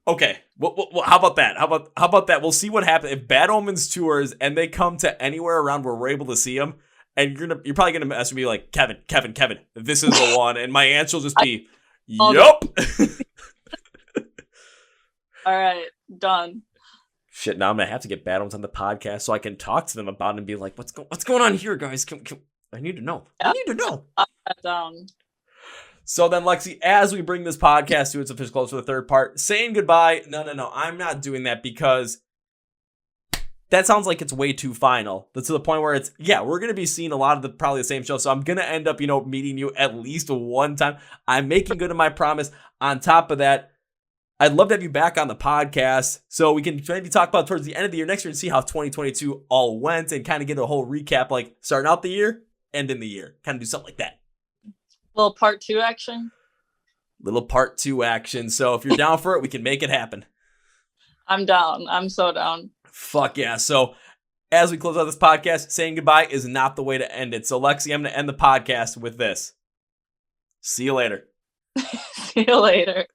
Okay, well, how about that? How about that? We'll see what happens if Bad Omens tours and they come to anywhere around where we're able to see them. And you're probably gonna message me like, Kevin, this is the one, and my answer will just be, yup. All right, done. Shit, now I'm gonna have to get Bad Omens on the podcast so I can talk to them about it and be like, what's going on here, guys? I need to know. I need to know. Down. So then, Lexy, as we bring this podcast to its official close for the third part, saying goodbye. No, I'm not doing that because that sounds like it's way too final. That's to the point where we're going to be seeing a lot of probably the same show. So I'm going to end up, meeting you at least one time. I'm making good on my promise. On top of that, I'd love to have you back on the podcast so we can maybe talk about towards the end of the year next year and see how 2022 all went and kind of get a whole recap, like starting out the year ending the year. Kind of do something like that. Little part 2 action. Little part 2 action. So if you're down for it, we can make it happen. I'm down. I'm so down. Fuck yeah. So as we close out this podcast, saying goodbye is not the way to end it. So Lexy, I'm going to end the podcast with this. See you later. See you later.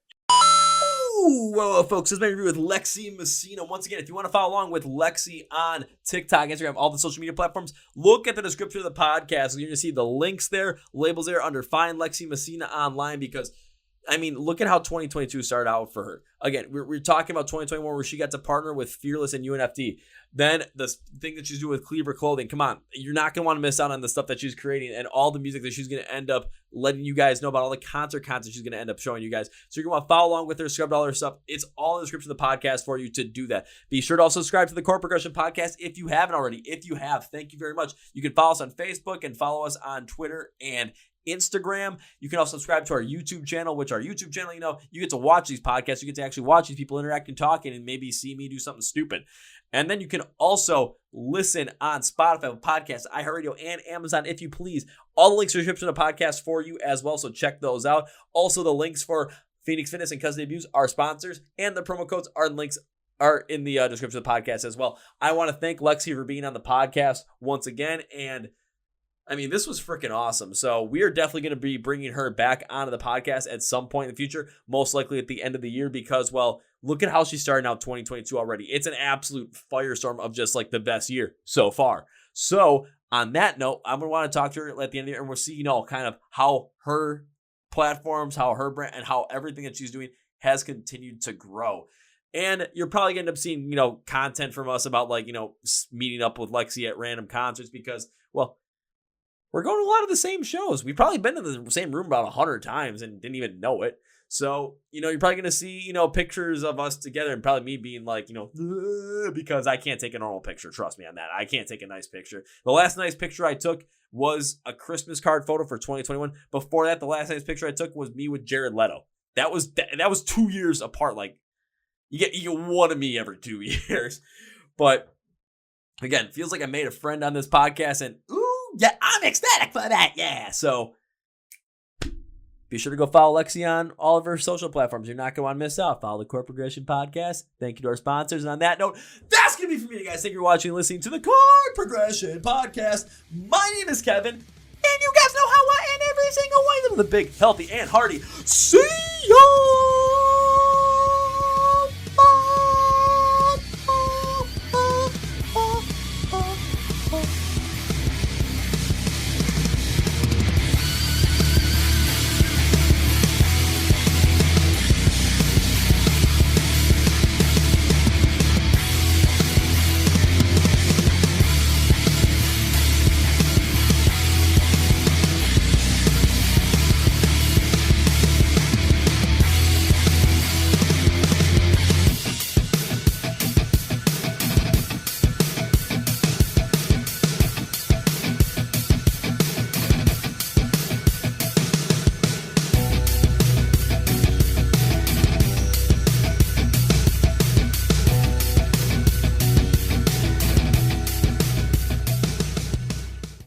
Well, folks, this is my review with Lexy Messina. Once again, if you want to follow along with Lexy on TikTok, Instagram, all the social media platforms, look at the description of the podcast. You're going to see the links there, labels there under Find Lexy Messina online because, I mean, look at how 2022 started out for her. Again, we're talking about 2021 where she got to partner with Fearless and UNFD. Then the thing that she's doing with Kleaver Klothing. Come on, you're not going to want to miss out on the stuff that she's creating and all the music that she's going to end up letting you guys know about, all the concert she's going to end up showing you guys. So you're going to want to follow along with her, scrub all her stuff. It's all in the description of the podcast for you to do that. Be sure to also subscribe to the Chord Progression Podcast if you haven't already. If you have, thank you very much. You can follow us on Facebook and follow us on Twitter and Instagram. You can also subscribe to our YouTube channel, which our YouTube channel, you get to watch these podcasts. You get to actually watch these people interact and talking and maybe see me do something stupid. And then you can also listen on Spotify, Podcasts, iHeartRadio, and Amazon, if you please. All the links are in the description of the podcast for you as well, so check those out. Also, the links for Phoenix Fitness and Cousin Abuse are sponsors, and the promo codes are in the description of the podcast as well. I want to thank Lexy for being on the podcast once again, and I mean, this was freaking awesome. So we are definitely going to be bringing her back onto the podcast at some point in the future, most likely at the end of the year because, well, look at how she's starting out 2022 already. It's an absolute firestorm of just like the best year so far. So on that note, I'm going to want to talk to her at the end of the year and we'll see, kind of how her platforms, how her brand, and how everything that she's doing has continued to grow. And you're probably going to end up seeing, content from us about like, meeting up with Lexy at random concerts because, well, we're going to a lot of the same shows. We've probably been in the same room about 100 times and didn't even know it. So, you're probably going to see, pictures of us together and probably me being like, because I can't take a normal picture. Trust me on that. I can't take a nice picture. The last nice picture I took was a Christmas card photo for 2021. Before that, the last nice picture I took was me with Jared Leto. That was 2 years apart. Like you get one of me every 2 years. But again, feels like I made a friend on this podcast and yeah, I'm ecstatic for that. Yeah. So be sure to go follow Lexy on all of her social platforms. You're not going to want to miss out. Follow the Chord Progression Podcast. Thank you to our sponsors. And on that note, that's going to be for me, guys. Thank you for watching and listening to the Chord Progression Podcast. My name is Kevin, and you guys know how I end every single one of them with a big, healthy, and hearty see ya!